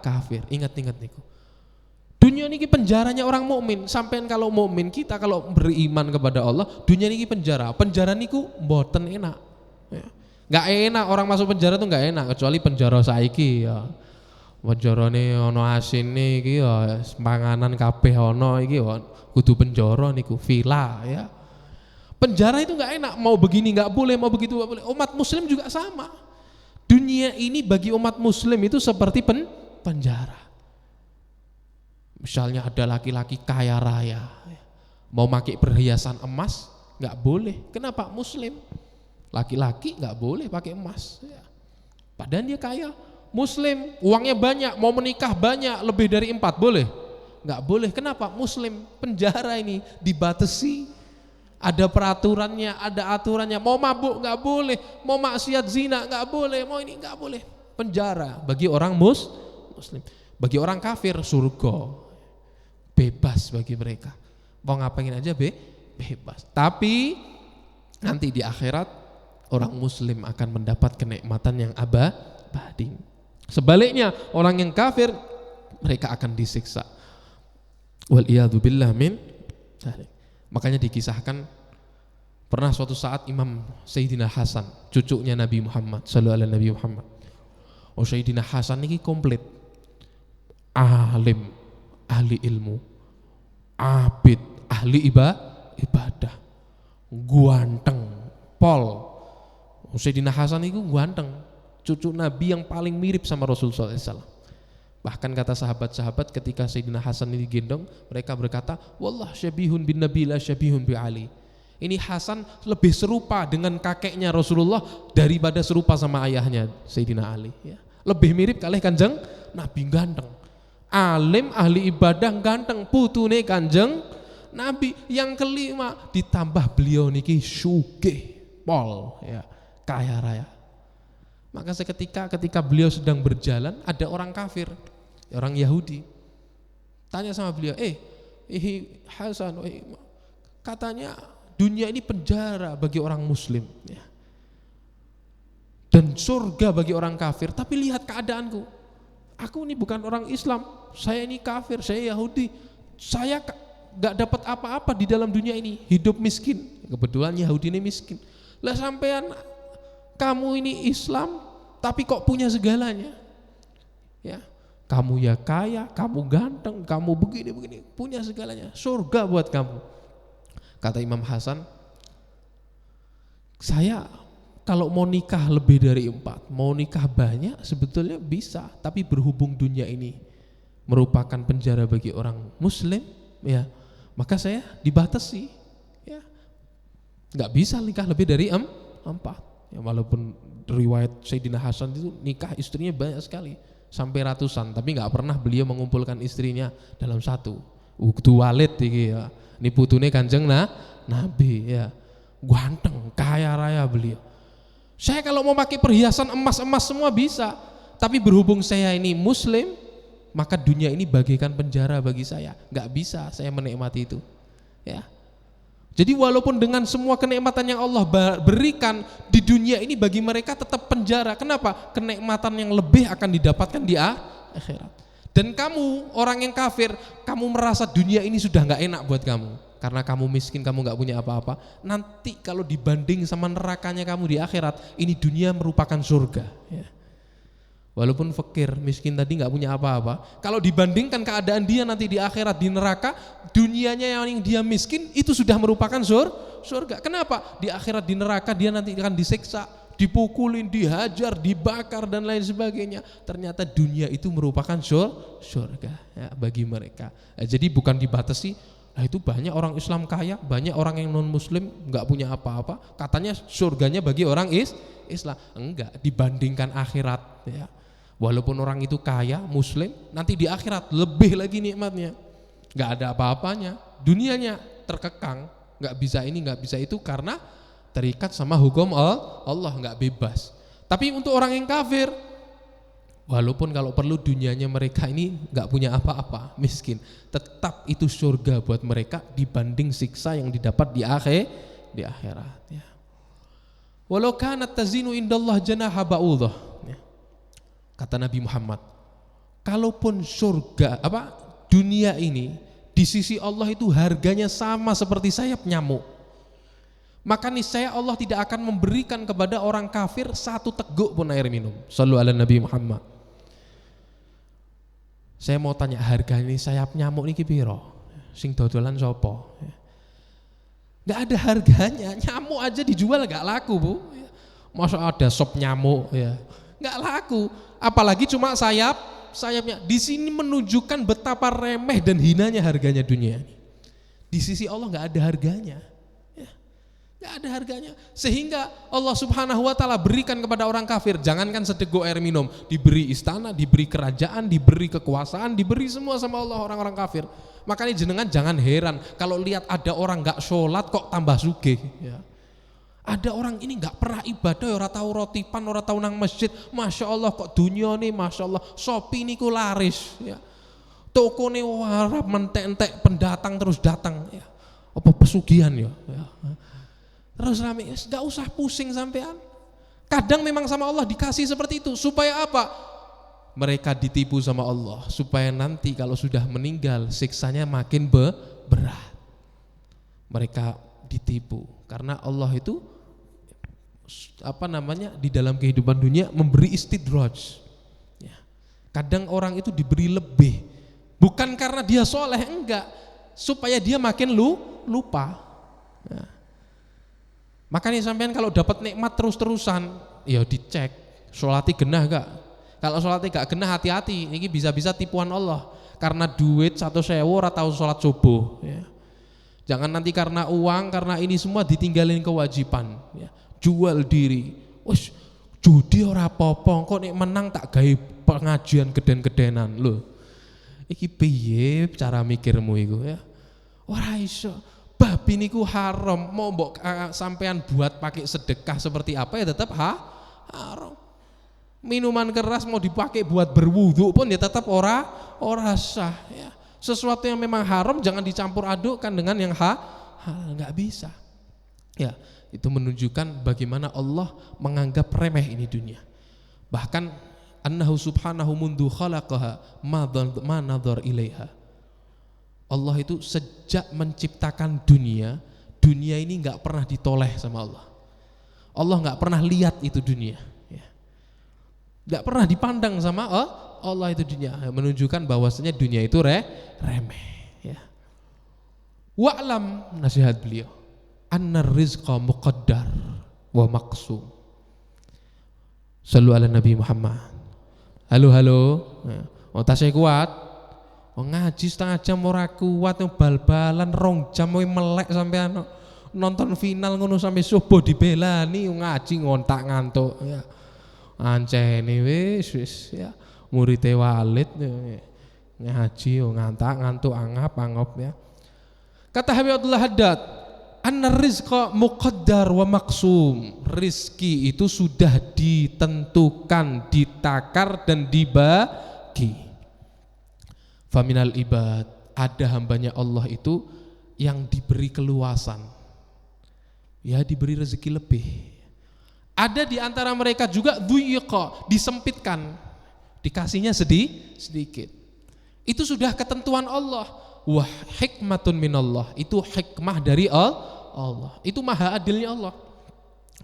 kafir. Ingat-ingat niku. Dunia niki penjaranya orang mukmin. Sampean kalau mukmin, kita kalau beriman kepada Allah, dunia niki penjara. Penjara niku mboten enak. Ya. Nggak enak orang masuk penjara tuh nggak enak, kecuali penjara saiki ya. Penjarane ono asine iki ya, panganan kabeh ono iki ya, kudu penjara niku villa ya. Penjara itu nggak enak, mau begini nggak boleh, mau begitu nggak boleh. Umat muslim juga sama. Dunia ini bagi umat muslim itu seperti penjara. Misalnya ada laki-laki kaya raya, mau pakai perhiasan emas nggak boleh. Kenapa? Muslim. Laki-laki nggak boleh pakai emas. Padahal dia kaya, muslim, uangnya banyak, mau menikah banyak, lebih dari 4 boleh? Nggak boleh. Kenapa? Muslim. Penjara ini dibatasi. Ada peraturannya, ada aturannya. Mau mabuk nggak boleh, mau maksiat zina nggak boleh, mau ini nggak boleh. Penjara bagi orang muslim. Bagi orang kafir surga, bebas bagi mereka. Mau ngapain aja bebas. Tapi nanti di akhirat orang muslim akan mendapat kenikmatan yang abadi. Sebaliknya orang yang kafir mereka akan disiksa. Wal iyadu billah min dzalik. Makanya dikisahkan pernah suatu saat Imam Sayyidina Hasan, cucunya Nabi Muhammad sallallahu alaihi Nabi Muhammad. Oh Sayyidina Hasan ini komplit. Alim, ahli ilmu, abid, ahli ibadah, ganteng, pol, Sayyidina Hasan itu ganteng, cucu Nabi yang paling mirip sama Rasulullah SAW. Bahkan kata sahabat-sahabat ketika Sayyidina Hasan ini gendong, mereka berkata, wallah syabihun bin Nabi la syabihun bi Ali. Ini Hasan lebih serupa dengan kakeknya Rasulullah daripada serupa sama ayahnya Sayyidina Ali. Ya. Lebih mirip kalih Kanjeng Nabi, ganteng. Alim, ahli ibadah, ganteng, putune Kanjeng Nabi. Yang kelima, ditambah beliau niki sugih, pol, ya, kaya raya. Maka ketika beliau sedang berjalan, ada orang kafir, orang Yahudi, tanya sama beliau, Hasan, katanya dunia ini penjara bagi orang Muslim, ya, dan surga bagi orang kafir. Tapi lihat keadaanku, aku ini bukan orang Islam, saya ini kafir, saya Yahudi, saya gak dapat apa-apa di dalam dunia ini, hidup miskin. Kebetulan Yahudi ini miskin. Lah sampean, kamu ini Islam tapi kok punya segalanya, ya, kamu ya kaya, kamu ganteng, kamu begini, punya segalanya, surga buat kamu. Kata Imam Hasan, saya kalau mau nikah lebih dari 4, mau nikah banyak sebetulnya bisa, tapi berhubung dunia ini merupakan penjara bagi orang Muslim, ya, maka saya dibatasi, ya, nggak bisa nikah lebih dari 4. Ya, walaupun riwayat Sayyidina Hasan itu nikah istrinya banyak sekali, sampai ratusan, tapi nggak pernah beliau mengumpulkan istrinya dalam satu. Kudu Walid iki, ya. Ini putune Kanjeng Nabi, ya, ganteng, kaya raya beliau. Saya kalau mau pakai perhiasan emas semua bisa, tapi berhubung saya ini Muslim, maka dunia ini bagaikan penjara bagi saya, nggak bisa saya menikmati itu, ya. Jadi walaupun dengan semua kenikmatan yang Allah berikan di dunia ini, bagi mereka tetap penjara. Kenapa? Kenikmatan yang lebih akan didapatkan di akhirat. Dan kamu orang yang kafir, kamu merasa dunia ini sudah nggak enak buat kamu karena kamu miskin, kamu nggak punya apa-apa. Nanti kalau dibanding sama nerakanya kamu di akhirat, ini dunia merupakan surga, ya. Walaupun fakir, miskin tadi nggak punya apa-apa, kalau dibandingkan keadaan dia nanti di akhirat di neraka, dunianya yang dia miskin itu sudah merupakan surga. Kenapa? Di akhirat di neraka dia nanti akan disiksa, dipukulin, dihajar, dibakar dan lain sebagainya. Ternyata dunia itu merupakan surga, ya, bagi mereka. Jadi bukan dibatasi. Nah, itu banyak orang Islam kaya, banyak orang yang non Muslim nggak punya apa-apa, katanya surganya bagi orang Islam. Enggak, dibandingkan akhirat, ya. Walaupun orang itu kaya, Muslim, nanti di akhirat lebih lagi nikmatnya, nggak ada apa-apanya, dunianya terkekang, nggak bisa ini, nggak bisa itu, karena terikat sama hukum Allah, nggak bebas. Tapi untuk orang yang kafir, walaupun kalau perlu dunianya mereka ini nggak punya apa-apa, miskin, tetap itu surga buat mereka dibanding siksa yang didapat di akhirat, ya. Walau kanat tazinu indallah janaha ba'udah, ya. Kata Nabi Muhammad, kalaupun surga dunia ini di sisi Allah itu harganya sama seperti sayap nyamuk, maka niscaya Allah tidak akan memberikan kepada orang kafir satu teguk pun air minum. Shallu ala Nabi Muhammad. Saya mau tanya, harga ini sayap nyamuk niki piro? Sing dodolan sopo? Gak ada harganya, nyamuk aja dijual gak laku, Bu. Masa ada sop nyamuk, ya, gak laku. Apalagi cuma sayapnya. Di sini menunjukkan betapa remeh dan hinanya harganya dunia ini. Di sisi Allah gak ada harganya, ya. Gak ada harganya. Sehingga Allah Subhanahu wa ta'ala berikan kepada orang kafir, jangankan sedeguk air minum, diberi istana, diberi kerajaan, diberi kekuasaan, diberi semua sama Allah orang-orang kafir. Makanya jenengan jangan heran kalau lihat ada orang gak sholat kok tambah sugih, ya. Ada orang ini gak pernah ibadah, ora tahu rotipan, ora tahu nang masjid, masya Allah kok dunia nih, masya Allah Shopee niku laris, ya. Toko nih warap mentek-entek, pendatang terus datang, ya. Apa pesugihan, ya. Terus rame, gak usah pusing sampean. Kadang memang sama Allah dikasih seperti itu supaya apa? Mereka ditipu sama Allah supaya nanti kalau sudah meninggal siksanya makin berat. Mereka ditipu karena Allah itu di dalam kehidupan dunia memberi istidraj, ya. Kadang orang itu diberi lebih, bukan karena dia soleh, enggak, supaya dia makin lupa, ya. Makanya sampean kalau dapat nikmat terus-terusan, ya dicek sholatnya genah gak. Kalau sholatnya gak genah, hati-hati, ini bisa-bisa tipuan Allah. Karena duit 1.000 ora tahu sholat subuh ya. Jangan nanti karena uang, karena ini semua ditinggalin kewajiban ya. Jual diri, wes judi ora apa-apa, kok nek menang tak gawe pengajian geden-gedenan lho. Iki piye cara mikirmu iku ya? Ora iso. Babi niku haram, mau mbok sampean buat pakai sedekah seperti apa ya tetap haram. Minuman keras mau dipakai buat berwudu pun ya tetap ora sah ya. Sesuatu yang memang haram jangan dicampur adukkan dengan yang halal, enggak bisa. Ya, itu menunjukkan bagaimana Allah menganggap remeh ini dunia. Bahkan annahu subhanahu mundu khalaqaha ma nadhar ilaiha. Allah itu sejak menciptakan dunia ini enggak pernah ditoleh sama Allah. Allah enggak pernah lihat itu dunia ya. Enggak pernah dipandang sama Allah itu dunia, menunjukkan bahwasanya dunia itu remeh ya. Wa'lam, nasihat beliau, annar rizqa muqaddar wa maqsum. Sallu ala Nabi Muhammad. Halo. Oh tasnya kuat. Oh ngaji setengah jam ora kuat, bal-balan 2 jam melek sampai nonton final ngono sampai subuh dibelani, ngaji ngontak ngantuk ya. Ancene wis ya. Murid Walid ngaji ngantuk angap ya. Kata Habib Abdullah Haddad, anna rizqa muqaddar wa maqsum. Rizki itu sudah ditentukan, ditakar dan dibagi. Faminal ibad, ada hambanya Allah itu yang diberi keluasan, ya diberi rezeki lebih. Ada di antara mereka juga dhuyiqa, disempitkan, dikasihnya sedikit. Itu sudah ketentuan Allah. Wah hikmatun minallah, itu hikmah dari Allah. Itu maha adilnya Allah.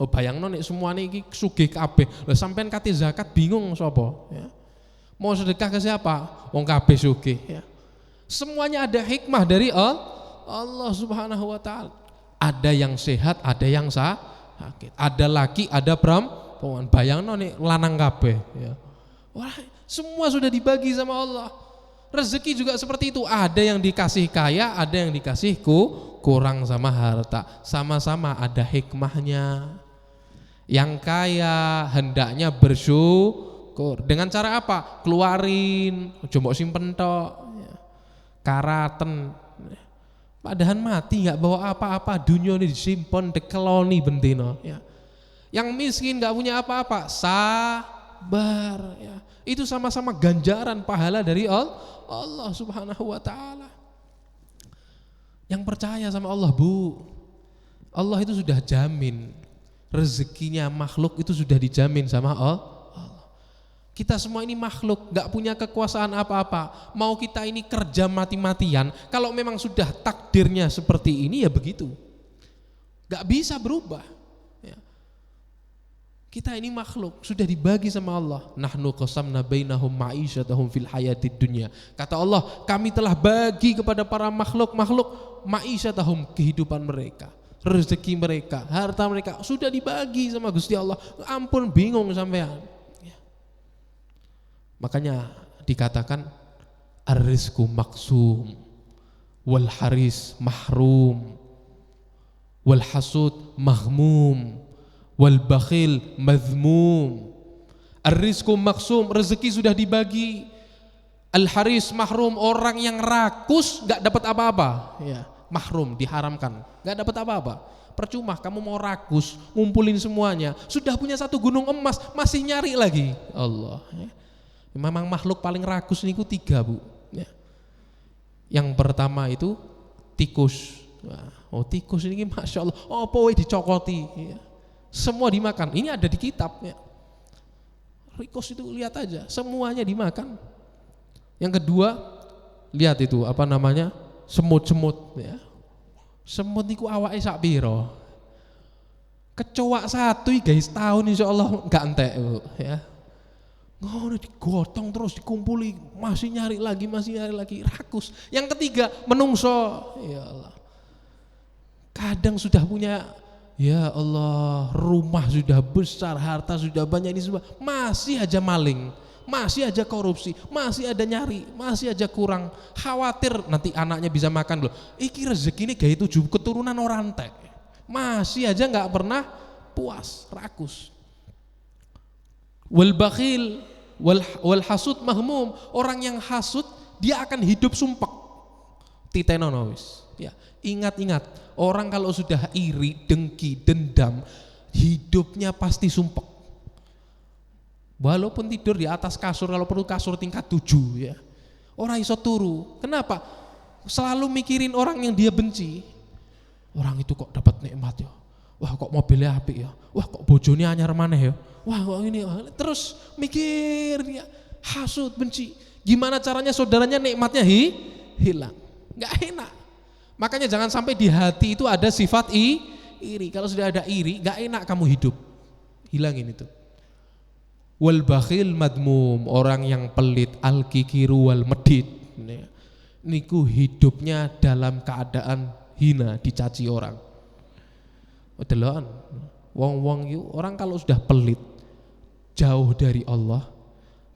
Oh bayangno nek semuanya iki sugih kabeh. Lah sampean kate zakat bingung sapa ya. Mau sedekah ke siapa? Wong kabeh sugih ya. Semuanya ada hikmah dari Allah Subhanahu wa taala. Ada yang sehat, ada yang sakit. Ada laki, ada perempuan. Bayangno nek lanang kabeh ya. Wah, semua sudah dibagi sama Allah. Rezeki juga seperti itu, ada yang dikasih kaya, ada yang dikasih kurang sama harta. Sama-sama ada hikmahnya. Yang kaya hendaknya bersyukur. Dengan cara apa? Keluarin, coba simpen tok. Karaten. Padahal mati nggak bawa apa-apa, dunia ini disimpan dikeloni bendino. Ya. Yang miskin nggak punya apa-apa, sabar. Ya. Itu sama-sama ganjaran pahala dari Allah Subhanahu wa taala. Yang percaya sama Allah, Bu. Allah itu sudah jamin rezekinya makhluk itu sudah dijamin sama Allah. Kita semua ini makhluk, gak punya kekuasaan apa-apa. Mau kita ini kerja mati-matian, kalau memang sudah takdirnya seperti ini ya begitu. Gak bisa berubah. Kita ini makhluk, sudah dibagi sama Allah. Nahnu qasamna bainahum ma'isyatahum fil hayatid dunya. Kata Allah, kami telah bagi kepada para makhluk ma'isyatahum, kehidupan mereka, rezeki mereka, harta mereka sudah dibagi sama Gusti Allah. Ampun bingung sampean. Ya. Makanya dikatakan ar-rizqu maqsum wal haris mahrum wal hasud mahmum wal bakhil mazmum. Ar-rizqu maqsum, rezeki sudah dibagi. Al-haris mahrum, orang yang rakus gak dapat apa-apa ya. Mahrum, diharamkan, gak dapat apa-apa. Percuma kamu mau rakus, ngumpulin semuanya, sudah punya 1 gunung emas, masih nyari lagi. Allah ya. Memang makhluk paling rakus niku 3 Bu ya. Yang pertama itu tikus. Oh tikus ini Masya Allah, oh powe dicokoti ya. Semua dimakan, ini ada di kitab ya. Tikus itu lihat aja, semuanya dimakan. Yang kedua, lihat itu apa namanya, semut-semut ya. Semut niku awake sak piro? Kecoak 1 guys tahun insyaallah enggak entek ya. Ngono digotong terus dikumpuli, masih nyari lagi, rakus. Yang ketiga, menungso. Ya Allah. Kadang sudah punya Ya Allah, rumah sudah besar, harta sudah banyak, ini semua masih aja maling, masih aja korupsi, masih ada nyari, masih aja kurang, khawatir nanti anaknya bisa makan loh. Iki rezeki ini gaya 7 keturunan orang teh, masih aja nggak pernah puas, rakus. Wal bakhil wal hasud mahmum, orang yang hasud dia akan hidup sumpek. Titenono wis. Ya, ingat-ingat, orang kalau sudah iri, dengki, dendam, hidupnya pasti sumpek. Walaupun tidur di atas kasur, kalau perlu kasur tingkat 7 ya. Orang iso turu. Kenapa? Selalu mikirin orang yang dia benci. Orang itu kok dapat nikmat ya. Wah kok mobilnya apik ya. Wah kok bojone anyar maneh ya. Wah kok ini, terus mikir dia, hasud, benci. Gimana caranya saudaranya nikmatnya hilang? Nggak enak. Makanya jangan sampai di hati itu ada sifat iri. Kalau sudah ada iri, nggak enak kamu hidup. Hilangin itu. Wal bakhil madmum, orang yang pelit, al kikiru wal medit. Niku hidupnya dalam keadaan hina, dicaci orang. Deloan, wong-wong itu orang kalau sudah pelit, jauh dari Allah,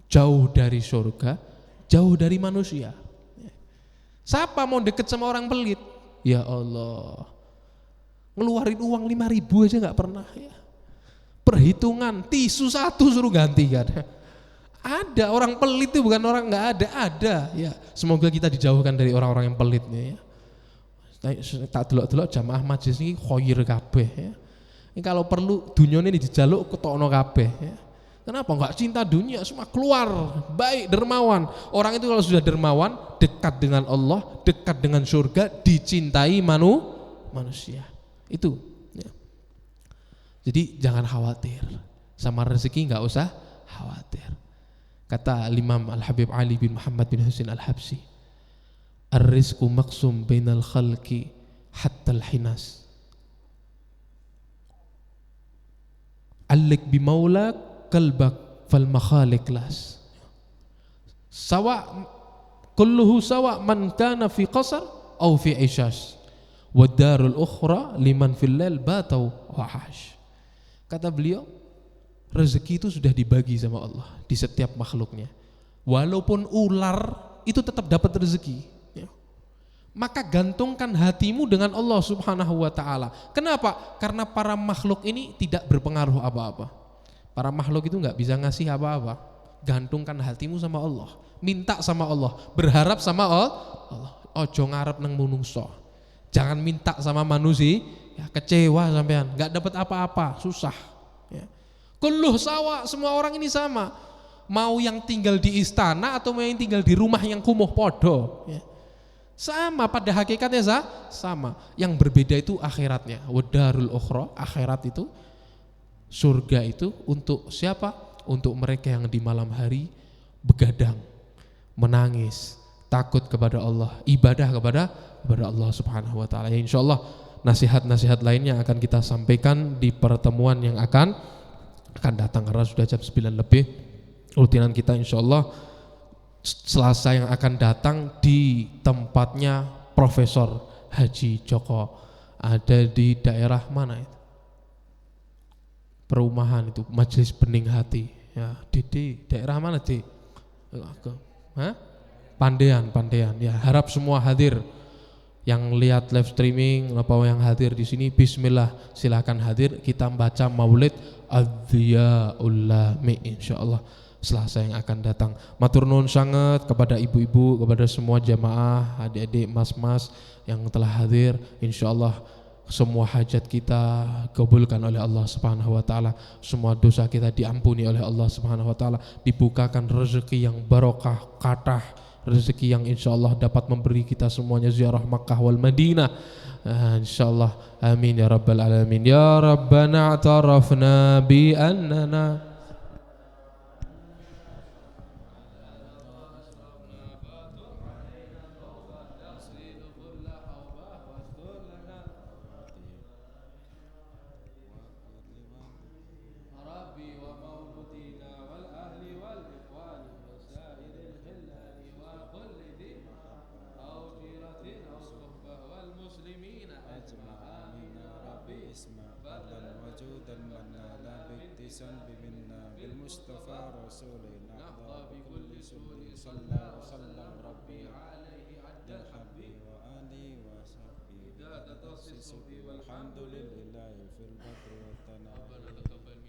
jauh dari surga, jauh dari manusia. Siapa mau deket sama orang pelit? Ya Allah, ngeluarin uang 5.000 aja nggak pernah ya. Perhitungan tisu 1 suruh ganti kan. Ada orang pelit itu bukan orang nggak ada ya. Semoga kita dijauhkan dari orang-orang yang pelitnya ya. Tak delok-delok jamaah majelis ini khoyir kabeh ya. Ini kalau perlu dunyane ini dijaluk ketokno kabeh ya. Kenapa enggak cinta dunia, semua keluar, baik, dermawan. Orang itu kalau sudah dermawan, dekat dengan Allah, dekat dengan surga, dicintai manusia. Itu ya. Jadi jangan khawatir sama rezeki, enggak usah khawatir. Kata Imam Al-Habib Ali bin Muhammad bin Husain Al-Habsyi, ar-rizqu maqsum bainal khalqi hatta al-hinas. Allik bi maulak kalbak fal makhalik las. Sawa kulluhu sawa man kana fi qasar aw fi ishash. Wa darul ukhra liman fil lail batau wa hash. Kata beliau, rezeki itu sudah dibagi sama Allah di setiap makhluknya. Walaupun ular itu tetap dapat rezeki. Maka gantungkan hatimu dengan Allah Subhanahu wa ta'ala. Kenapa? Karena para makhluk ini tidak berpengaruh apa-apa. Para makhluk itu nggak bisa ngasih apa-apa. Gantungkan hatimu sama Allah, minta sama Allah, berharap sama Allah. Ojo ngarep nang menungso. Jangan minta sama manusia, ya kecewa sampean, nggak dapat apa-apa, susah. Ya. Kulluh sawa, semua orang ini sama. Mau yang tinggal di istana atau mau yang tinggal di rumah yang kumuh podo. Ya. Sama, pada hakikatnya sama. Yang berbeda itu akhiratnya. Wadarul ukhra, akhirat itu, surga itu untuk siapa? Untuk mereka yang di malam hari begadang, menangis, takut kepada Allah, ibadah kepada Allah Subhanahu wa ta'ala. Ya, insyaallah nasihat-nasihat lainnya akan kita sampaikan di pertemuan yang akan datang, karena sudah jam 9 lebih. Rutinan kita insyaallah Selasa yang akan datang di tempatnya Profesor Haji Joko, ada di daerah mana itu? Perumahan itu, Majelis Bening Hati ya. Di daerah mana di? Pandean ya. Harap semua hadir, yang lihat live streaming apa yang hadir di sini, bismillah silakan hadir. Kita baca Maulid Adhiyaul Lami insyaallah Selasa yang akan datang. Matur nuwun sangat kepada ibu-ibu, kepada semua jamaah, adik-adik, mas-mas yang telah hadir. Insyaallah semua hajat kita kabulkan oleh Allah Subhanahu wa taala. Semua dosa kita diampuni oleh Allah Subhanahu wa taala. Dibukakan rezeki yang barokah, kathah, rezeki yang insyaallah dapat memberi kita semuanya ziarah Makkah wal Madinah. Insyaallah, amin ya rabbal alamin. Ya Rabbana a'tarafna bi annana فضلا وجودا من نال باكتساب منا بالمصطفى رسولنا أحظى بكل سل صلى وسلم ربي عليه عد الحبيب وآله وصحبه والحمد لله في البدر والتناهي